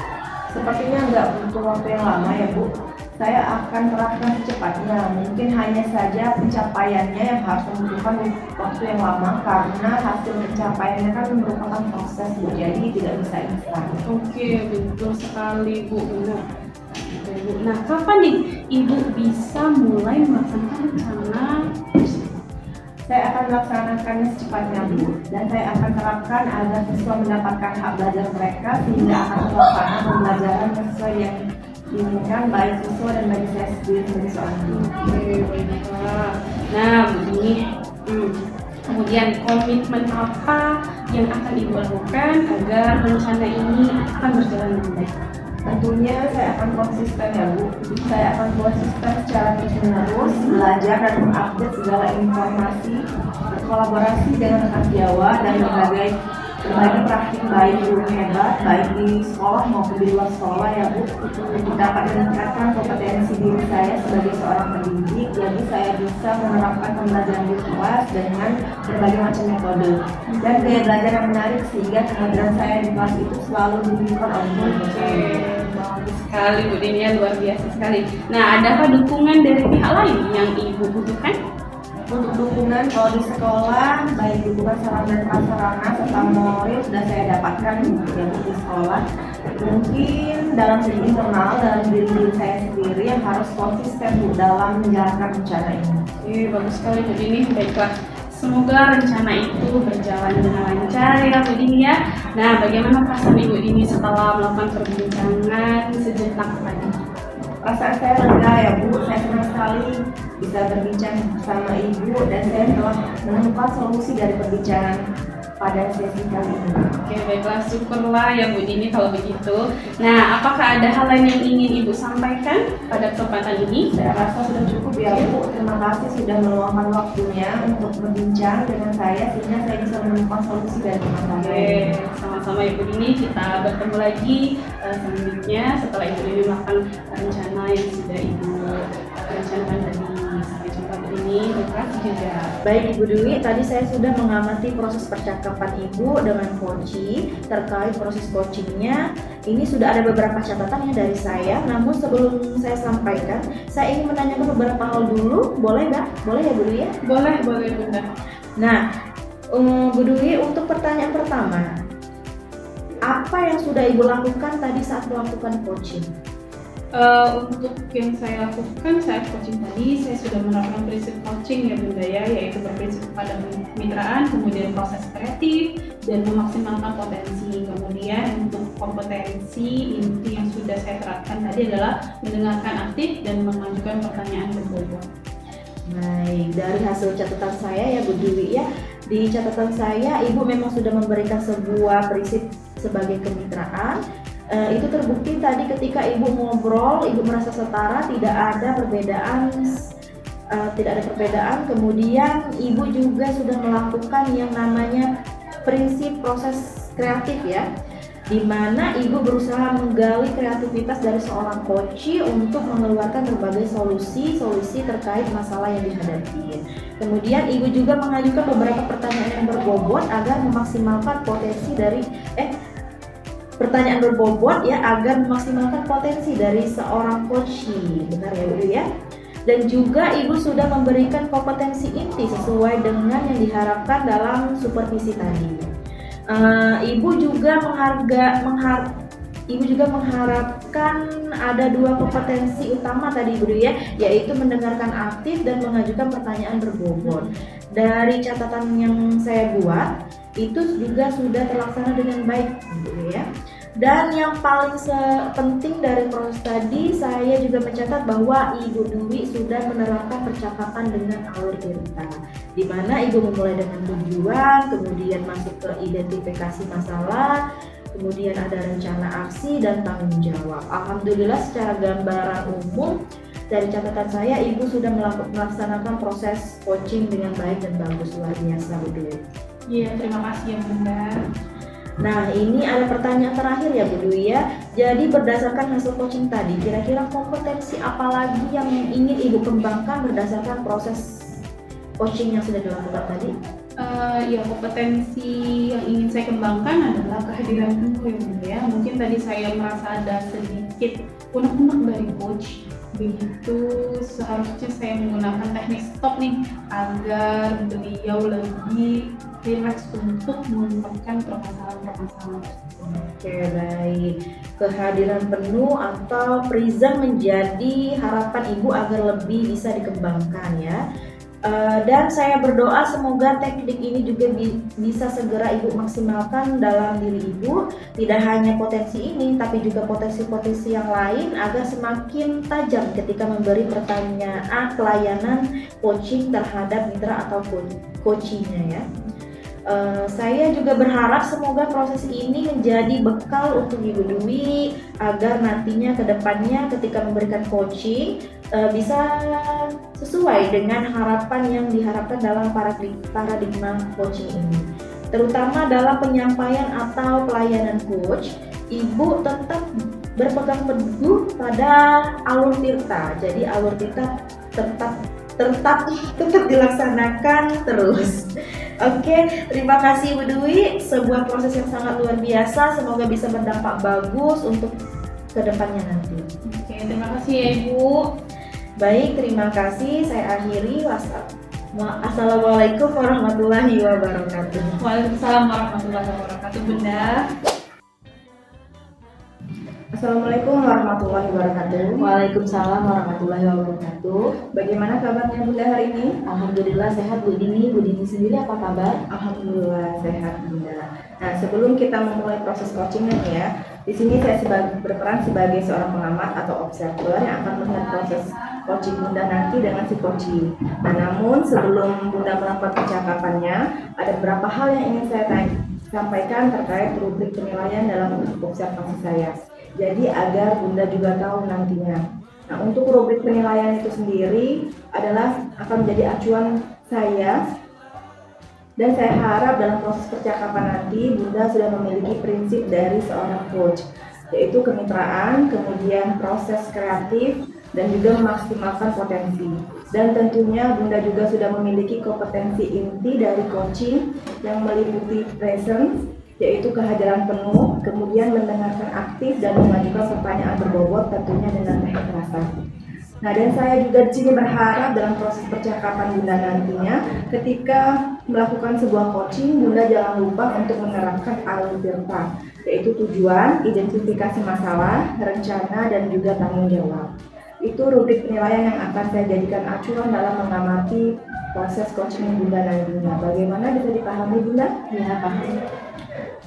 Sepertinya nggak butuh waktu yang lama ya Bu. Saya akan terapkan secepatnya. Mungkin hanya saja pencapaiannya yang harus membutuhkan waktu yang lama karena hasil pencapaiannya kan merupakan proses Bu, jadi tidak bisa instan. Oke, betul sekali Bu. Benar. Oke, Bu. Nah, kapan nih Ibu bisa mulai melaksanakan rencana tersebut? Saya akan melaksanakannya secepatnya Bu, dan saya akan terapkan agar siswa mendapatkan hak belajar mereka sehingga akan terlaksana pembelajaran sesuai yang diinginkan baik siswa dan bagi saya sendiri sebagai seorang guru. Oke, baiklah. Nah, begini. Kemudian komitmen apa yang akan Ibu lakukan agar rencana ini akan berjalan dengan baik? Tentunya saya akan konsisten ya Bu. Saya akan konsisten secara terus-menerus belajar dan mengupdate segala informasi, berkolaborasi dengan rekan sejawat dan berbagi praktik baik guru hebat, baik di sekolah maupun di luar sekolah ya Bu, untuk dapat meningkatkan kompetensi diri saya sebagai seorang pendidik. Jadi saya bisa menerapkan pembelajaran di kelas dengan berbagai macam metode dan gaya belajar yang menarik sehingga kehadiran saya di kelas itu selalu diberikan oleh guru. Bagus sekali Bu Dini ya, luar biasa sekali. Nah, adakah dukungan dari pihak lain yang Ibu butuhkan? Untuk dukungan kalau di sekolah, baik dukungan sarana dan prasarana serta moral sudah saya dapatkan yang di sekolah. Mungkin dalam segi internal, dalam diri saya sendiri yang harus konsisten Bu dalam menjalankan rencana ini. Bagus sekali Bu Dini. Baiklah. Semoga rencana itu berjalan dengan lancar ya Bu Dini ya. Nah, bagaimana perasaan Ibu Dini setelah melakukan perbincangan sejenak tadi? Perasaan saya lega ya Bu, saya senang sekali bisa berbincang bersama Ibu dan saya telah menemukan solusi dari perbincangan pada sesi kali ini. Oke, baiklah, syukurlah ya Bu Dini kalau begitu. Nah, apakah ada hal lain yang ingin Ibu sampaikan pada kesempatan ini? Saya rasa sudah cukup ya Bu. Terima kasih sudah meluangkan waktunya untuk berbincang dengan saya sehingga saya bisa menemukan solusi dari masalah Oke, ini. sama-sama Ibu Dini, kita bertemu lagi selanjutnya setelah Ibu Dini melakukan rencana yang sudah Ibu rencanakan tadi. Sampai jumpa Bu Dini, terima kasih juga. Baik Ibu Dwi, tadi saya sudah mengamati proses percakapan Ibu dengan Koci terkait proses coachingnya. Ini sudah ada beberapa catatan yang dari saya, namun sebelum saya sampaikan, saya ingin menanyakan beberapa hal dulu. Boleh Mbak? Boleh ya Bu Dwi ya? Boleh Bunda. Nah, Bu Dwi, untuk pertanyaan pertama, apa yang sudah Ibu lakukan tadi saat melakukan coaching? Untuk yang saya lakukan saat coaching tadi, saya sudah menerapkan prinsip coaching ya Bunda ya, yaitu berprinsip pada kemitraan, kemudian proses kreatif, dan memaksimalkan potensi. Kemudian untuk kompetensi inti yang sudah saya terapkan tadi adalah mendengarkan aktif dan mengajukan pertanyaan berbobot. Baik, dari hasil catatan saya ya Bu Dwi ya, di catatan saya Ibu memang sudah memberikan sebuah prinsip sebagai kemitraan. Itu terbukti tadi ketika Ibu ngobrol, Ibu merasa setara, tidak ada perbedaan. Kemudian Ibu juga sudah melakukan yang namanya prinsip proses kreatif ya, di mana Ibu berusaha menggali kreativitas dari seorang coach untuk mengeluarkan berbagai solusi terkait masalah yang dihadapi. Kemudian Ibu juga mengajukan beberapa pertanyaan yang berbobot agar memaksimalkan potensi dari pertanyaan berbobot ya, agar memaksimalkan potensi dari seorang coach. Benar ya Bu ya? Dan juga Ibu sudah memberikan kompetensi inti sesuai dengan yang diharapkan dalam supervisi tadi. Ibu juga mengharapkan ada dua kompetensi utama tadi Bu ya, yaitu mendengarkan aktif dan mengajukan pertanyaan berbobot. Dari catatan yang saya buat, itu juga sudah terlaksana dengan baik Bu ya. Dan yang paling penting dari proses tadi, saya juga mencatat bahwa Ibu Dwi sudah menerapkan percakapan dengan alur cerita, di mana Ibu memulai dengan tujuan, kemudian masuk ke identifikasi masalah, kemudian ada rencana aksi dan tanggung jawab. Alhamdulillah secara gambaran umum dari catatan saya, Ibu sudah melaksanakan proses coaching dengan baik dan bagus, luar biasa Bu Dwi. Iya, terima kasih ya Bunda. Nah, ini ada pertanyaan terakhir ya Bu Dwi ya. Jadi berdasarkan hasil coaching tadi, kira-kira kompetensi apa lagi yang ingin Ibu kembangkan berdasarkan proses coaching yang sudah dilakukan tadi? Ya, kompetensi yang ingin saya kembangkan adalah kehadiran penuh ya Bunda ya. Mungkin tadi saya merasa ada sedikit unek-unek dari coach. Begitu seharusnya saya menggunakan teknik stop nih agar beliau lebih rileks untuk mengungkapkan permasalahan-permasalahan tersebut. Oke, baik. Kehadiran penuh atau prism menjadi harapan Ibu agar lebih bisa dikembangkan ya. Dan saya berdoa semoga teknik ini juga bisa segera Ibu maksimalkan dalam diri Ibu. Tidak hanya potensi ini, tapi juga potensi-potensi yang lain agar semakin tajam ketika memberi pertanyaan pelayanan coaching terhadap mitra atau coachingnya ya. Saya juga berharap semoga proses ini menjadi bekal untuk Ibu Dwi agar nantinya ke depannya ketika memberikan coaching bisa sesuai dengan harapan yang diharapkan dalam paradigma coaching ini. Terutama dalam penyampaian atau pelayanan coach, Ibu tetap berpegang teguh pada alur tirta. Jadi alur tirta tetap dilaksanakan terus. Oke, terima kasih Bu Dwi. Sebuah proses yang sangat luar biasa. Semoga bisa berdampak bagus untuk kedepannya nanti. Oke, terima kasih ya Ibu. Baik, terima kasih. Saya akhiri. Assalamualaikum warahmatullahi wabarakatuh. Waalaikumsalam warahmatullahi wabarakatuh Bunda. Assalamualaikum warahmatullahi wabarakatuh. Waalaikumsalam warahmatullahi wabarakatuh. Bagaimana kabarnya Bunda hari ini? Alhamdulillah sehat Bu Dini. Bu Dini sendiri apa kabar? Alhamdulillah sehat Bunda. Nah, sebelum kita memulai proses coachingnya ya, di sini saya berperan sebagai seorang pengamat atau observer yang akan melihat proses coaching Bunda nanti dengan si coaching. Nah, namun sebelum Bunda melakukan percakapannya, ada beberapa hal yang ingin saya sampaikan terkait rubrik penilaian dalam observasi saya. Jadi agar Bunda juga tahu nantinya. Nah, untuk rubrik penilaian itu sendiri adalah akan menjadi acuan saya, dan saya harap dalam proses percakapan nanti Bunda sudah memiliki prinsip dari seorang coach, yaitu kemitraan, kemudian proses kreatif, dan juga memaksimalkan potensi. Dan tentunya Bunda juga sudah memiliki kompetensi inti dari coaching yang meliputi presence, yaitu kehadiran penuh, kemudian mendengarkan aktif dan mengajukan pertanyaan berbobot tentunya dengan teknik rasa. Nah, dan saya juga di sini berharap dalam proses percakapan Bunda nantinya, ketika melakukan sebuah coaching, Bunda jangan lupa untuk menerapkan alur Tirta, yaitu tujuan, identifikasi masalah, rencana, dan juga tanggung jawab. Itu rubrik penilaian yang akan saya jadikan acuan dalam mengamati proses coaching Bunda nantinya. Bagaimana, bisa dipahami Bunda? Ya, paham.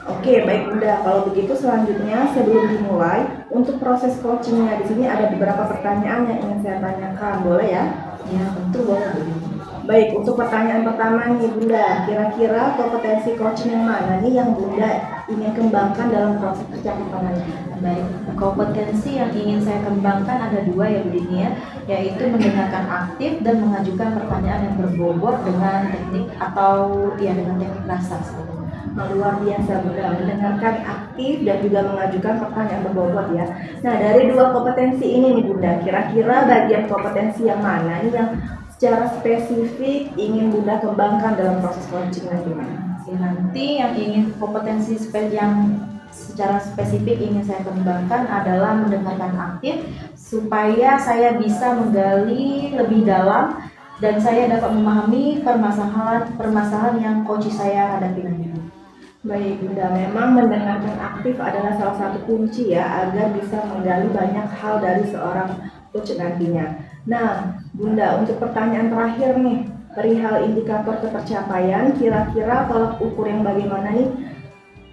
Oke, baik Bunda. Kalau begitu selanjutnya sebelum dimulai, untuk proses coachingnya di sini ada beberapa pertanyaan yang ingin saya tanyakan. Boleh ya? Ya, tentu boleh Bu Dini. Baik, untuk pertanyaan pertama nih Bunda, kira-kira kompetensi coaching yang mana nih yang Bunda ingin kembangkan dalam proses percakapan nanti? Baik, kompetensi yang ingin saya kembangkan ada dua ya Bu Dini ya, yaitu mendengarkan aktif dan mengajukan pertanyaan yang berbobot dengan teknik dengan teknik rasa sebenarnya. Luar biasa Bunda, mendengarkan aktif dan juga mengajukan pertanyaan berbobot ya. Nah, dari dua kompetensi ini nih Bunda, kira-kira bagian kompetensi yang mana nih yang secara spesifik ingin Bunda kembangkan dalam proses coaching nanti? Nanti yang ingin kompetensi yang secara spesifik ingin saya kembangkan adalah mendengarkan aktif supaya saya bisa menggali lebih dalam dan saya dapat memahami permasalahan yang coach saya hadapi nanti. Baik Bunda, memang mendengarkan aktif adalah salah satu kunci ya agar bisa menggali banyak hal dari seorang coach nantinya. Nah Bunda, untuk pertanyaan terakhir nih, perihal indikator ketercapaian, kira-kira tolak ukur yang bagaimana nih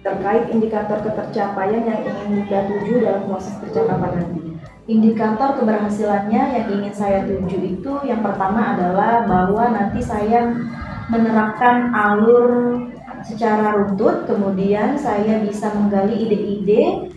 terkait indikator ketercapaian yang ingin Bunda tuju dalam proses percakapan nanti? Indikator keberhasilannya yang ingin saya tuju itu yang pertama adalah bahwa nanti saya menerapkan alur secara runtut, kemudian saya bisa menggali ide-ide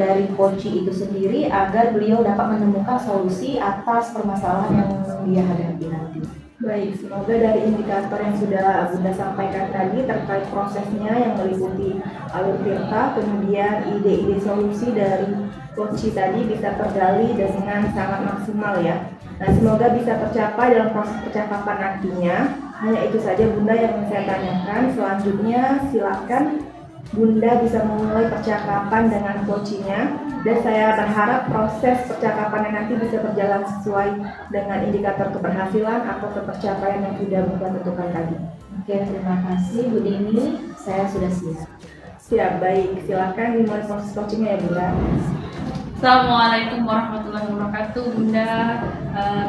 dari coach itu sendiri agar beliau dapat menemukan solusi atas permasalahan yang dia hadapi nanti. Baik, semoga dari indikator yang sudah Bunda sampaikan tadi terkait prosesnya yang meliputi alur Tirta, kemudian ide-ide solusi dari coach tadi bisa tergali dengan sangat maksimal ya. Nah, semoga bisa tercapai dalam proses percakapan nantinya. Hanya itu saja Bunda yang ingin saya tanyakan. Selanjutnya silakan Bunda bisa memulai percakapan dengan coachnya, dan saya berharap proses percakapannya nanti bisa berjalan sesuai dengan indikator keberhasilan atau ketercapaian yang sudah Bunda tentukan tadi. Oke, terima kasih Bu Dini, saya sudah siap. Siap, baik. Silakan dimulai proses coachingnya ya Bunda. Assalamualaikum warahmatullahi wabarakatuh Bunda.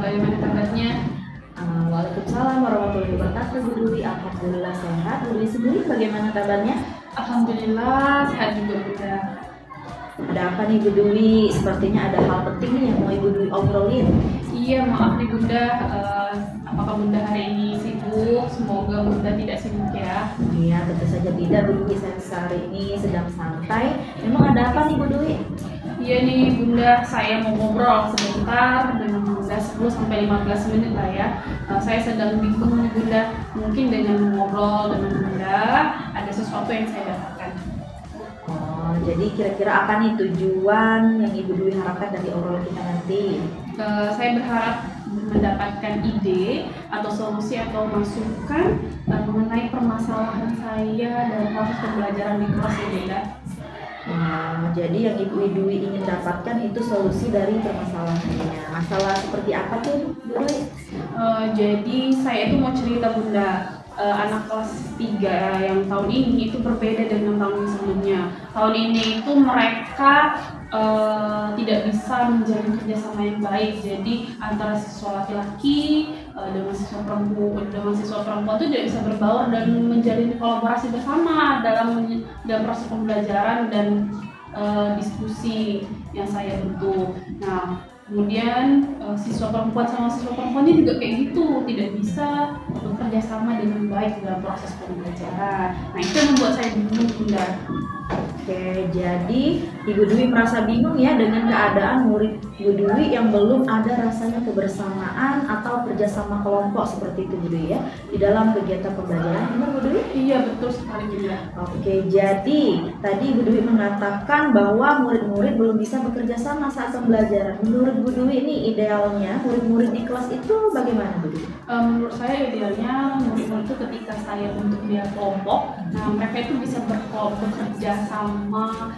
Bagaimana kabarnya? Waalaikumsalam warahmatullahi wabarakatuh Bu Dwi. Alhamdulillah sehat. Bu Dwi sendiri bagaimana kabarnya? Alhamdulillah sehat juga Bunda. Ada apa nih Bu Dwi? Sepertinya ada hal penting nih yang mau Ibu Dwi obrolin. Iya, maaf nih Bunda. Apakah Bunda hari ini sibuk? Semoga Bunda tidak sibuk ya. Iya, tentu saja tidak Bu Dwi. Saya hari ini sedang santai. Memang ada apa nih Bu Dwi? Iya nih Bunda, saya mau ngobrol sebentar dengan Bunda 10-15 menit lah ya. Saya sedang bingung nih Bunda, mungkin dengan ngobrol dengan Bunda ada sesuatu yang saya dapatkan. Oh, jadi kira-kira apa nih tujuan yang Ibu Dwi harapkan dari obrolan kita nanti? Saya berharap mendapatkan ide atau solusi atau masukan mengenai permasalahan saya dalam proses pembelajaran di kelas ya Bunda. Jadi yang Ibu Dwi ingin dapatkan itu solusi dari permasalahannya. Masalah seperti apa tuh Bu Dwi? Jadi saya itu mau cerita Bunda. Anak kelas 3 yang tahun ini itu berbeda dengan tahun sebelumnya. Tahun ini itu mereka tidak bisa menjalin kerjasama yang baik. Jadi antara siswa laki-laki dengan siswa perempuan itu tidak bisa berbaur dan menjalin kolaborasi bersama dalam proses pembelajaran dan diskusi yang saya bentuk. Nah, Kemudian siswa perempuan sama siswa perempuannya juga kayak gitu, tidak bisa bekerja sama dengan baik dalam proses pembelajaran. Nah itu yang membuat saya bingung Bunda. Oke, jadi Ibu Dwi merasa bingung ya dengan keadaan murid Ibu Dwi yang belum ada rasanya kebersamaan atau kerjasama kelompok seperti itu Bu Dwi ya di dalam kegiatan pembelajaran. Benar Bu Dwi? Iya betul sekali Bunda. Oke, jadi tadi Ibu Dwi mengatakan bahwa murid-murid belum bisa bekerja sama saat pembelajaran. Menurut Bu Dwi ini idealnya murid-murid di kelas itu bagaimana Bu Dwi? Menurut saya idealnya murid-murid itu ketika saya bentuk dia kelompok, nah mereka itu bisa bekerja sama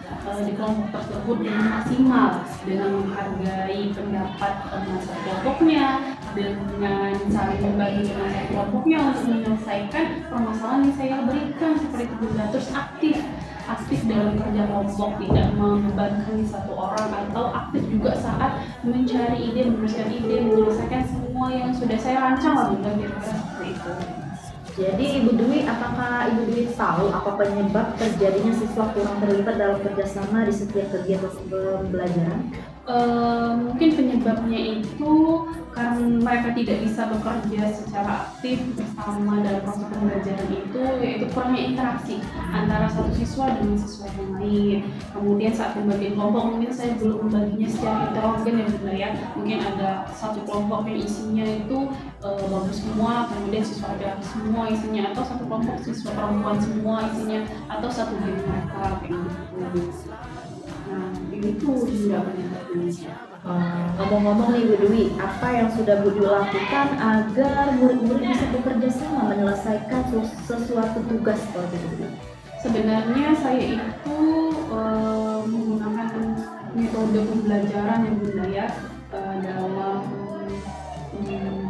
di kelompok tersebut dengan maksimal, dengan menghargai pendapat masa kelompoknya, dengan saling membagi dengan kelompoknya untuk menyelesaikan permasalahan yang saya berikan seperti itu Bunda. Terus aktif dalam kerja kelompok, tidak membebankan satu orang, atau aktif juga saat mencari ide, menuliskan ide, menyelesaikan semua yang sudah saya rancang lah Bunda, kira-kira seperti itu. Jadi Ibu Dwi, apakah Ibu Dwi tahu apa penyebab terjadinya siswa kurang terlibat dalam kerjasama di setiap kegiatan pembelajaran? Mungkin penyebabnya itu karena mereka tidak bisa bekerja secara aktif bersama dalam proses pembelajaran itu, yaitu kurangnya interaksi antara satu siswa dengan siswa yang lain. Kemudian saat pembagian kelompok, mungkin saya belum membaginya secara heterogen ya Bunda ya. Mungkin ada satu kelompok yang isinya itu bagus semua, kemudian siswa laki-laki semua isinya, atau satu kelompok siswa perempuan semua isinya, atau satu geng mereka kayak gitu. Nah, itu juga penyebabnya. Ngomong-ngomong nih Bu Dwi, apa yang sudah Bu Dwi lakukan agar murid-murid bisa bekerja sama menyelesaikan sesuatu tugas seperti itu? Sebenarnya saya itu menggunakan metode pembelajaran yang Bunda ya, dalam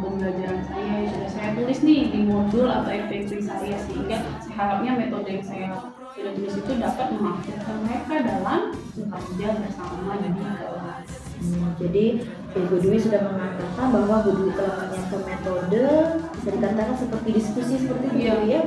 pembelajaran saya yang sudah saya tulis nih di modul atau FPP saya, sehingga saya harapnya metode yang saya sudah tulis itu dapat mengaktifkan mereka dalam bekerja bersama di kelas. Jadi Ibu Dwi sudah mengatakan bahwa Bu Dwi telah menyiapkan metode, bisa dikatakan seperti diskusi seperti itu ya.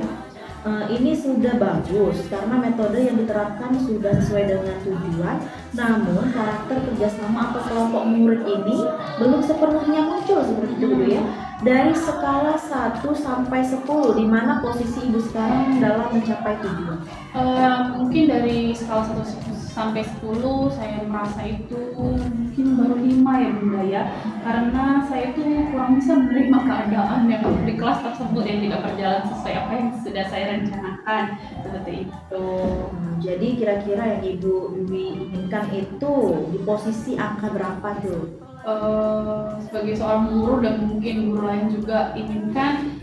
Ini sudah bagus karena metode yang diterapkan sudah sesuai dengan tujuan, namun karakter kerjasama atau kelompok murid ini belum sepenuhnya muncul seperti itu ya. Dari skala 1 sampai 10, di mana posisi Ibu sekarang dalam mencapai tujuan? Mungkin dari skala 1 sampai 10 saya merasa itu mungkin baru 5 ya Bunda ya, karena saya itu kurang bisa menerima keadaan yang di kelas tersebut yang tidak berjalan sesuai apa yang sudah saya rencanakan seperti itu. Jadi kira-kira yang Ibu Dwi inginkan itu di posisi angka berapa tuh? Sebagai seorang guru dan mungkin guru lain juga inginkan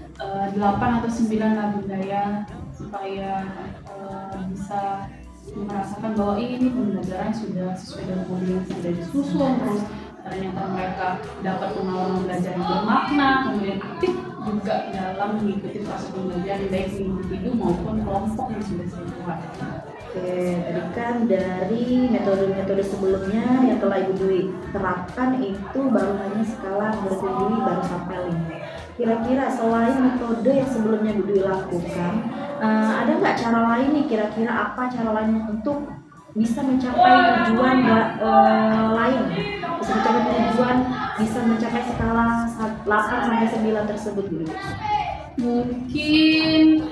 8 atau 9 lah Bunda ya, supaya bisa merasakan bahwa ini pembelajaran sudah sesuai dengan modul yang sudah disusun, terus ternyata mereka dapat pengalaman belajar yang bermakna, kemudian aktif juga dalam mengikuti proses pembelajaran baik individu maupun kelompok yang sudah saya buat. Oke, tadi kan dari metode-metode sebelumnya yang telah Ibu Dwi terapkan itu baru hanya skala murid Ibu Dwi baru sampai 5. Kira-kira selain metode yang sebelumnya Ibu Dwi lakukan, ada nggak cara lain nih, kira-kira apa cara lain untuk bisa mencapai tujuan lain? Bisa mencapai tujuan, bisa mencapai skala 8 sampai 9 tersebut dulu. Mungkin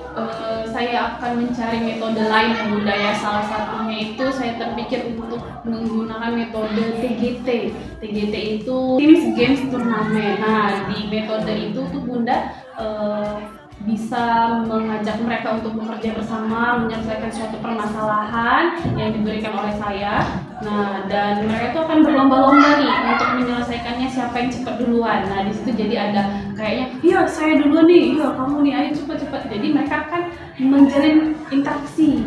saya akan mencari metode lain ya Bunda ya. Salah satunya itu saya terpikir untuk menggunakan metode TGT. TGT itu Teams Games Turnamen. Nah di metode itu tuh Bunda bisa mengajak mereka untuk bekerja bersama, menyelesaikan suatu permasalahan yang diberikan oleh saya. Nah, dan mereka itu akan berlomba-lomba nih untuk menyelesaikannya siapa yang cepat duluan. Nah, di situ jadi ada kayaknya, iya saya duluan nih, iya kamu nih, ayo cepat-cepat. Jadi mereka akan menjalin interaksi.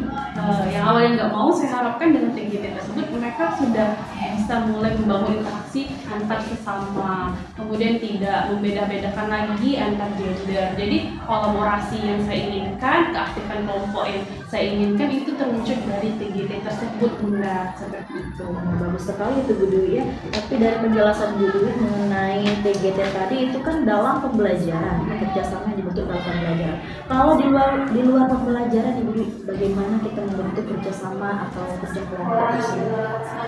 Yang awalnya nggak mau, saya harapkan dengan TGT tersebut mereka sudah bisa mulai membangun interaksi antar sesama. Kemudian tidak membeda-bedakan lagi antar gender. Jadi kolaborasi yang saya inginkan, keaktifan kelompok yang saya inginkan itu terwujud dari TGT tersebut Bunda, seperti itu. Bagus sekali itu Bu Dwi ya. Tapi dari penjelasan Bu Dwi mengenai TGT tadi itu kan dalam pembelajaran, kerjasama yang dibentuk dalam pembelajaran. Kalau di luar pembelajaran Ibu Dwi, bagaimana kita membentuk kerjasama atau kerja kelompok di sini?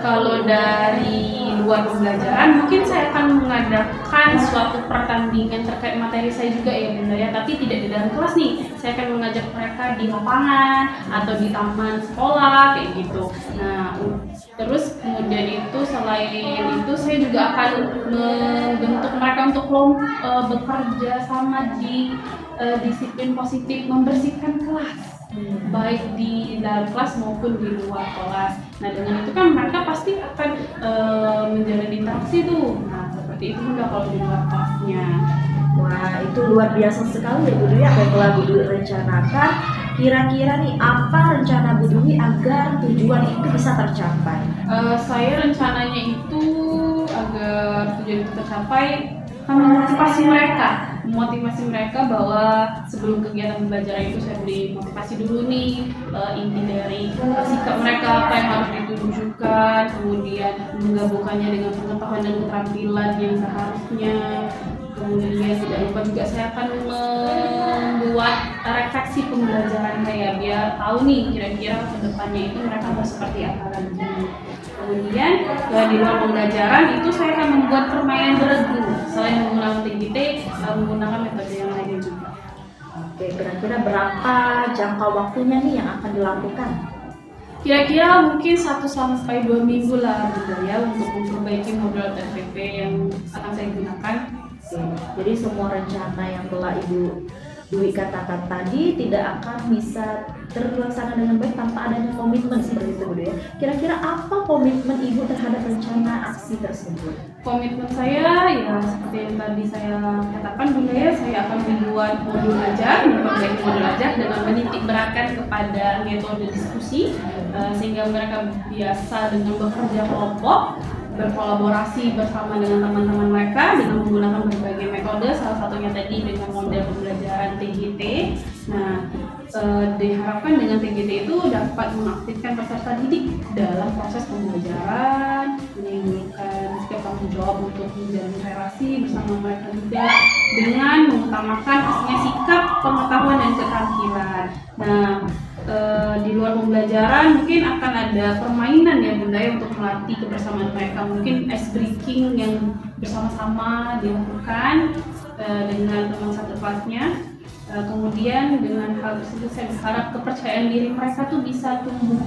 Kalau dari luar pembelajaran, mungkin saya akan mengadakan suatu pertandingan terkait materi saya juga ya Bunda ya, tapi tidak di dalam kelas nih. Saya akan mengajak mereka di lapangan atau di taman sekolah kayak gitu. Nah, terus kemudian itu selain itu saya juga akan membentuk mereka untuk bekerja sama di disiplin positif membersihkan kelas. Baik di dalam kelas maupun di luar kelas. Nah dengan itu kan mereka pasti akan menjalin interaksi tuh. Nah seperti itu Bunda kalau di luar kelasnya. Wah, itu luar biasa sekali ya Bu Dwi apa yang telah Bu Dwi rencanakan. Kira-kira nih apa rencana Bu Dwi agar tujuan itu bisa tercapai? Saya rencananya itu agar tujuan itu tercapai memotivasi mereka bahwa sebelum kegiatan pembelajaran itu saya beri motivasi dulu nih, inti dari sikap mereka apa yang harus ditunjukkan, kemudian menggabungkannya dengan pengetahuan dan keterampilan yang seharusnya. Kemudian tidak lupa juga saya akan membuat refleksi pembelajaran saya biar tahu nih kira-kira ke depannya itu mereka mau seperti apa lagi. Kemudian di luar pembelajaran itu saya akan membuat permainan beregu selain menggunakan TGT, menggunakan metode yang lainnya juga. Oke, kira-kira berapa jangka waktunya nih yang akan dilakukan? Kira-kira mungkin 1-2 minggu lah Bunda ya untuk memperbaiki modul TPP yang akan saya gunakan. Oke, jadi semua rencana yang telah Ibu Dwi katakan tadi tidak akan bisa terlaksana dengan baik tanpa adanya komitmen seperti itu Bu Dwi ya. Kira-kira apa komitmen Ibu terhadap rencana aksi tersebut? Komitmen saya ya seperti yang tadi saya katakan Bunda ya, saya akan membuat modul ajar, memperbaiki modul ajar dengan menitik beratkan kepada metode diskusi sehingga mereka biasa dengan bekerja kelompok, berkolaborasi bersama dengan teman-teman mereka dengan menggunakan berbagai metode, salah satunya tadi dengan model pembelajaran TGT. Nah, diharapkan dengan TGT itu dapat mengaktifkan peserta didik dalam proses pembelajaran, menimbulkan sikap tanggung jawab untuk menjalin relasi bersama mereka juga dengan mengutamakan pastinya sikap, pengetahuan dan keterampilan. Nah, di luar pembelajaran mungkin akan ada permainan ya Bunda ya untuk melatih kebersamaan mereka, mungkin ice breaking yang bersama-sama dilakukan dengan teman satu kelasnya. Kemudian dengan hal tersebut saya berharap kepercayaan diri mereka tuh bisa tumbuh.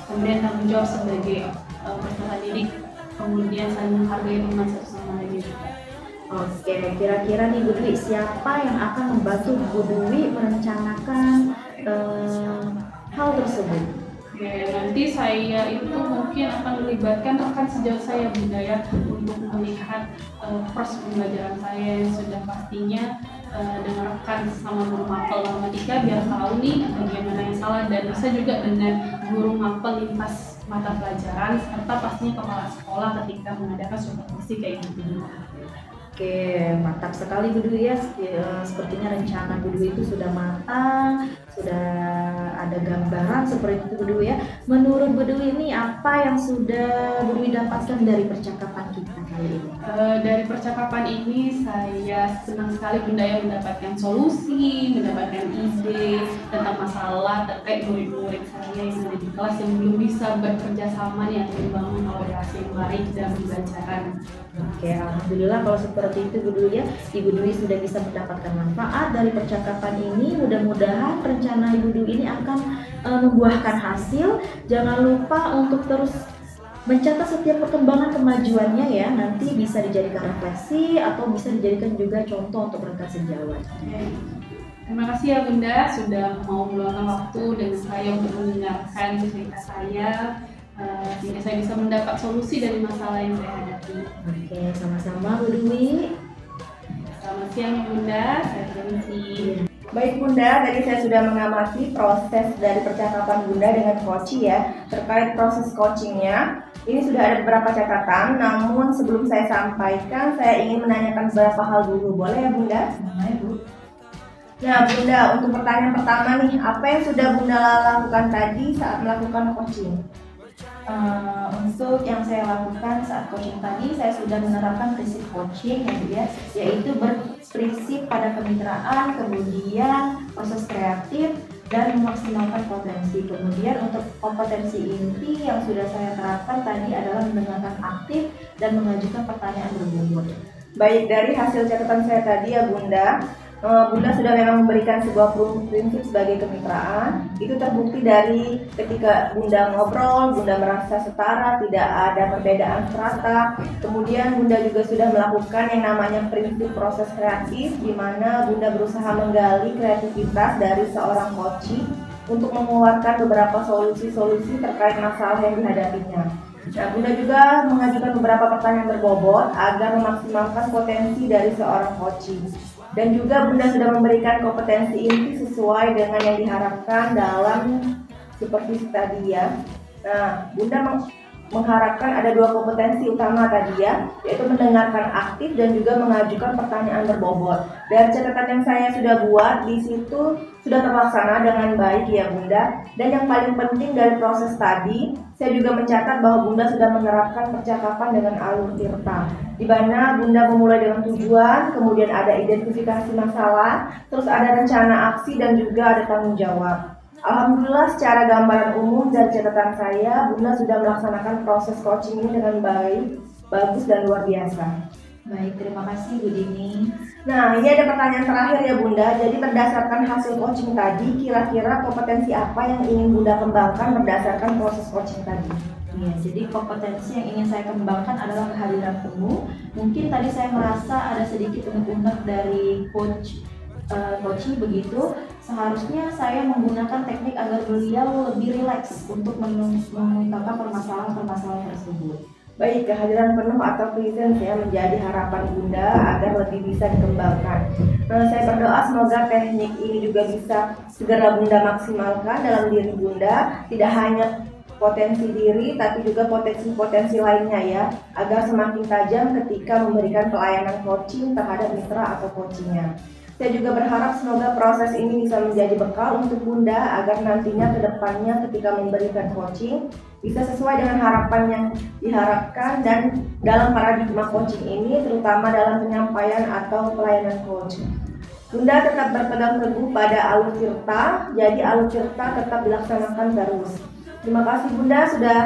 Kemudian tanggung jawab sebagai peserta didik, kemudian saling menghargai teman satu sama lain. Oke, kira-kira nih Bu Dwi, siapa yang akan membantu Bu Dwi merencanakan hal tersebut? Nanti saya itu mungkin akan melibatkan rekan sejauh saya Bunda ya untuk melihat proses pembelajaran saya yang sudah pastinya dengan rekan sama guru mapel matematika biar tahu nih bagaimana yang salah dan bisa juga dengan guru mapel lintas mata pelajaran serta pastinya kepala sekolah ketika mengadakan supervisi kayak gitu. Oke, mantap sekali Bu Dwi ya. Sepertinya rencana Bu Dwi itu sudah matang, sudah ada gambaran seperti itu Bu Dwi ya. Menurut Bu Dwi ini apa yang sudah Bu Dwi dapatkan dari percakapan kita kali ini? Dari percakapan ini saya senang sekali Bunda ya mendapatkan solusi, mendapatkan ide tentang masalah terkait murid-murid saya yang ada di kelas yang belum bisa bekerja sama nih atau membangun kolaborasi yang baik dalam pembelajaran. Oke, alhamdulillah kalau seperti itu Bu Dwi ya. Ibu Dwi sudah bisa mendapatkan manfaat dari percakapan ini. Mudah-mudahan rencana Ibu Dwi ini akan membuahkan hasil. Jangan lupa untuk terus mencatat setiap perkembangan kemajuannya ya. Nanti bisa dijadikan refleksi atau bisa dijadikan juga contoh untuk rekan sejawat. Terima kasih ya Bunda sudah mau meluangkan waktu dengan saya untuk mendengarkan cerita saya sehingga saya bisa mendapat solusi dari masalah yang saya hadapi. Oke, sama-sama Bu Dwi. Selamat siang ya Bunda, saya permisi. Baik Bunda, tadi saya sudah mengamati proses dari percakapan Bunda dengan Koci ya. Terkait proses coachingnya, ini sudah ada beberapa catatan, namun sebelum saya sampaikan, saya ingin menanyakan beberapa hal dulu. Boleh ya Bunda? Boleh Bu. Nah Bunda, untuk pertanyaan pertama nih, apa yang sudah Bunda lakukan tadi saat melakukan coaching? Untuk yang saya lakukan saat coaching tadi, saya sudah menerapkan prinsip coaching ya, yaitu berprinsip pada kemitraan, kemudian proses kreatif, dan memaksimalkan potensi. Kemudian untuk kompetensi inti yang sudah saya terapkan tadi adalah mendengarkan aktif dan mengajukan pertanyaan berbobot. Baik, dari hasil catatan saya tadi ya Bunda, Bunda sudah memang memberikan sebuah prinsip sebagai kemitraan. Itu terbukti dari ketika Bunda ngobrol, Bunda merasa setara, tidak ada perbedaan strata. Kemudian Bunda juga sudah melakukan yang namanya prinsip proses kreatif, di mana Bunda berusaha menggali kreativitas dari seorang coaching untuk mengeluarkan beberapa solusi-solusi terkait masalah yang dihadapinya. Nah, Bunda juga mengajukan beberapa pertanyaan berbobot agar memaksimalkan potensi dari seorang coaching. Dan juga Bunda sudah memberikan kompetensi inti sesuai dengan yang diharapkan dalam supervisi tadi ya. Nah, Bunda mengharapkan ada dua kompetensi utama tadi ya, yaitu mendengarkan aktif dan juga mengajukan pertanyaan berbobot. Dari catatan yang saya sudah buat di situ sudah terlaksana dengan baik ya Bunda. Dan yang paling penting dari proses tadi, saya juga mencatat bahwa Bunda sudah menerapkan percakapan dengan alur tirta, di mana Bunda memulai dengan tujuan, kemudian ada identifikasi masalah, terus ada rencana aksi dan juga ada tanggung jawab. Alhamdulillah secara gambaran umum dan catatan saya, Bunda sudah melaksanakan proses coaching ini dengan baik, bagus dan luar biasa. Baik, terima kasih Bu Dini. Nah, ini ada pertanyaan terakhir ya Bunda. Jadi berdasarkan hasil coaching tadi, kira-kira kompetensi apa yang ingin Bunda kembangkan berdasarkan proses coaching tadi? Ya, jadi kompetensi yang ingin saya kembangkan adalah kehadiran penuh. Mungkin tadi saya merasa ada sedikit unek-unek dari coaching begitu. Seharusnya saya menggunakan teknik agar beliau lebih rileks untuk mengungkapkan permasalahan-permasalahan tersebut. Baik, kehadiran penuh atau presence ya menjadi harapan Bunda agar lebih bisa dikembangkan. Saya berdoa semoga teknik ini juga bisa segera Bunda maksimalkan dalam diri Bunda, tidak hanya potensi diri tapi juga potensi-potensi lainnya ya, agar semakin tajam ketika memberikan pelayanan coaching terhadap mitra atau coachingnya. Saya juga berharap semoga proses ini bisa menjadi bekal untuk Bunda agar nantinya ke depannya ketika memberikan coaching bisa sesuai dengan harapan yang diharapkan dan dalam paradigma coaching ini terutama dalam penyampaian atau pelayanan coaching. Bunda tetap berpegang teguh pada alur tirta, jadi alur tirta tetap dilaksanakan terus. Terima kasih Bunda, sudah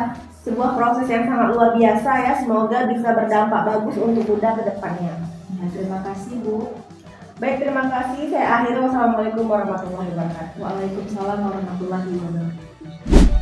sebuah proses yang sangat luar biasa ya, semoga bisa berdampak bagus untuk Bunda ke depannya. Ya, terima kasih Bu. Baik, terima kasih. Saya akhiri. Wassalamualaikum warahmatullahi wabarakatuh. Waalaikumsalam warahmatullahi wabarakatuh.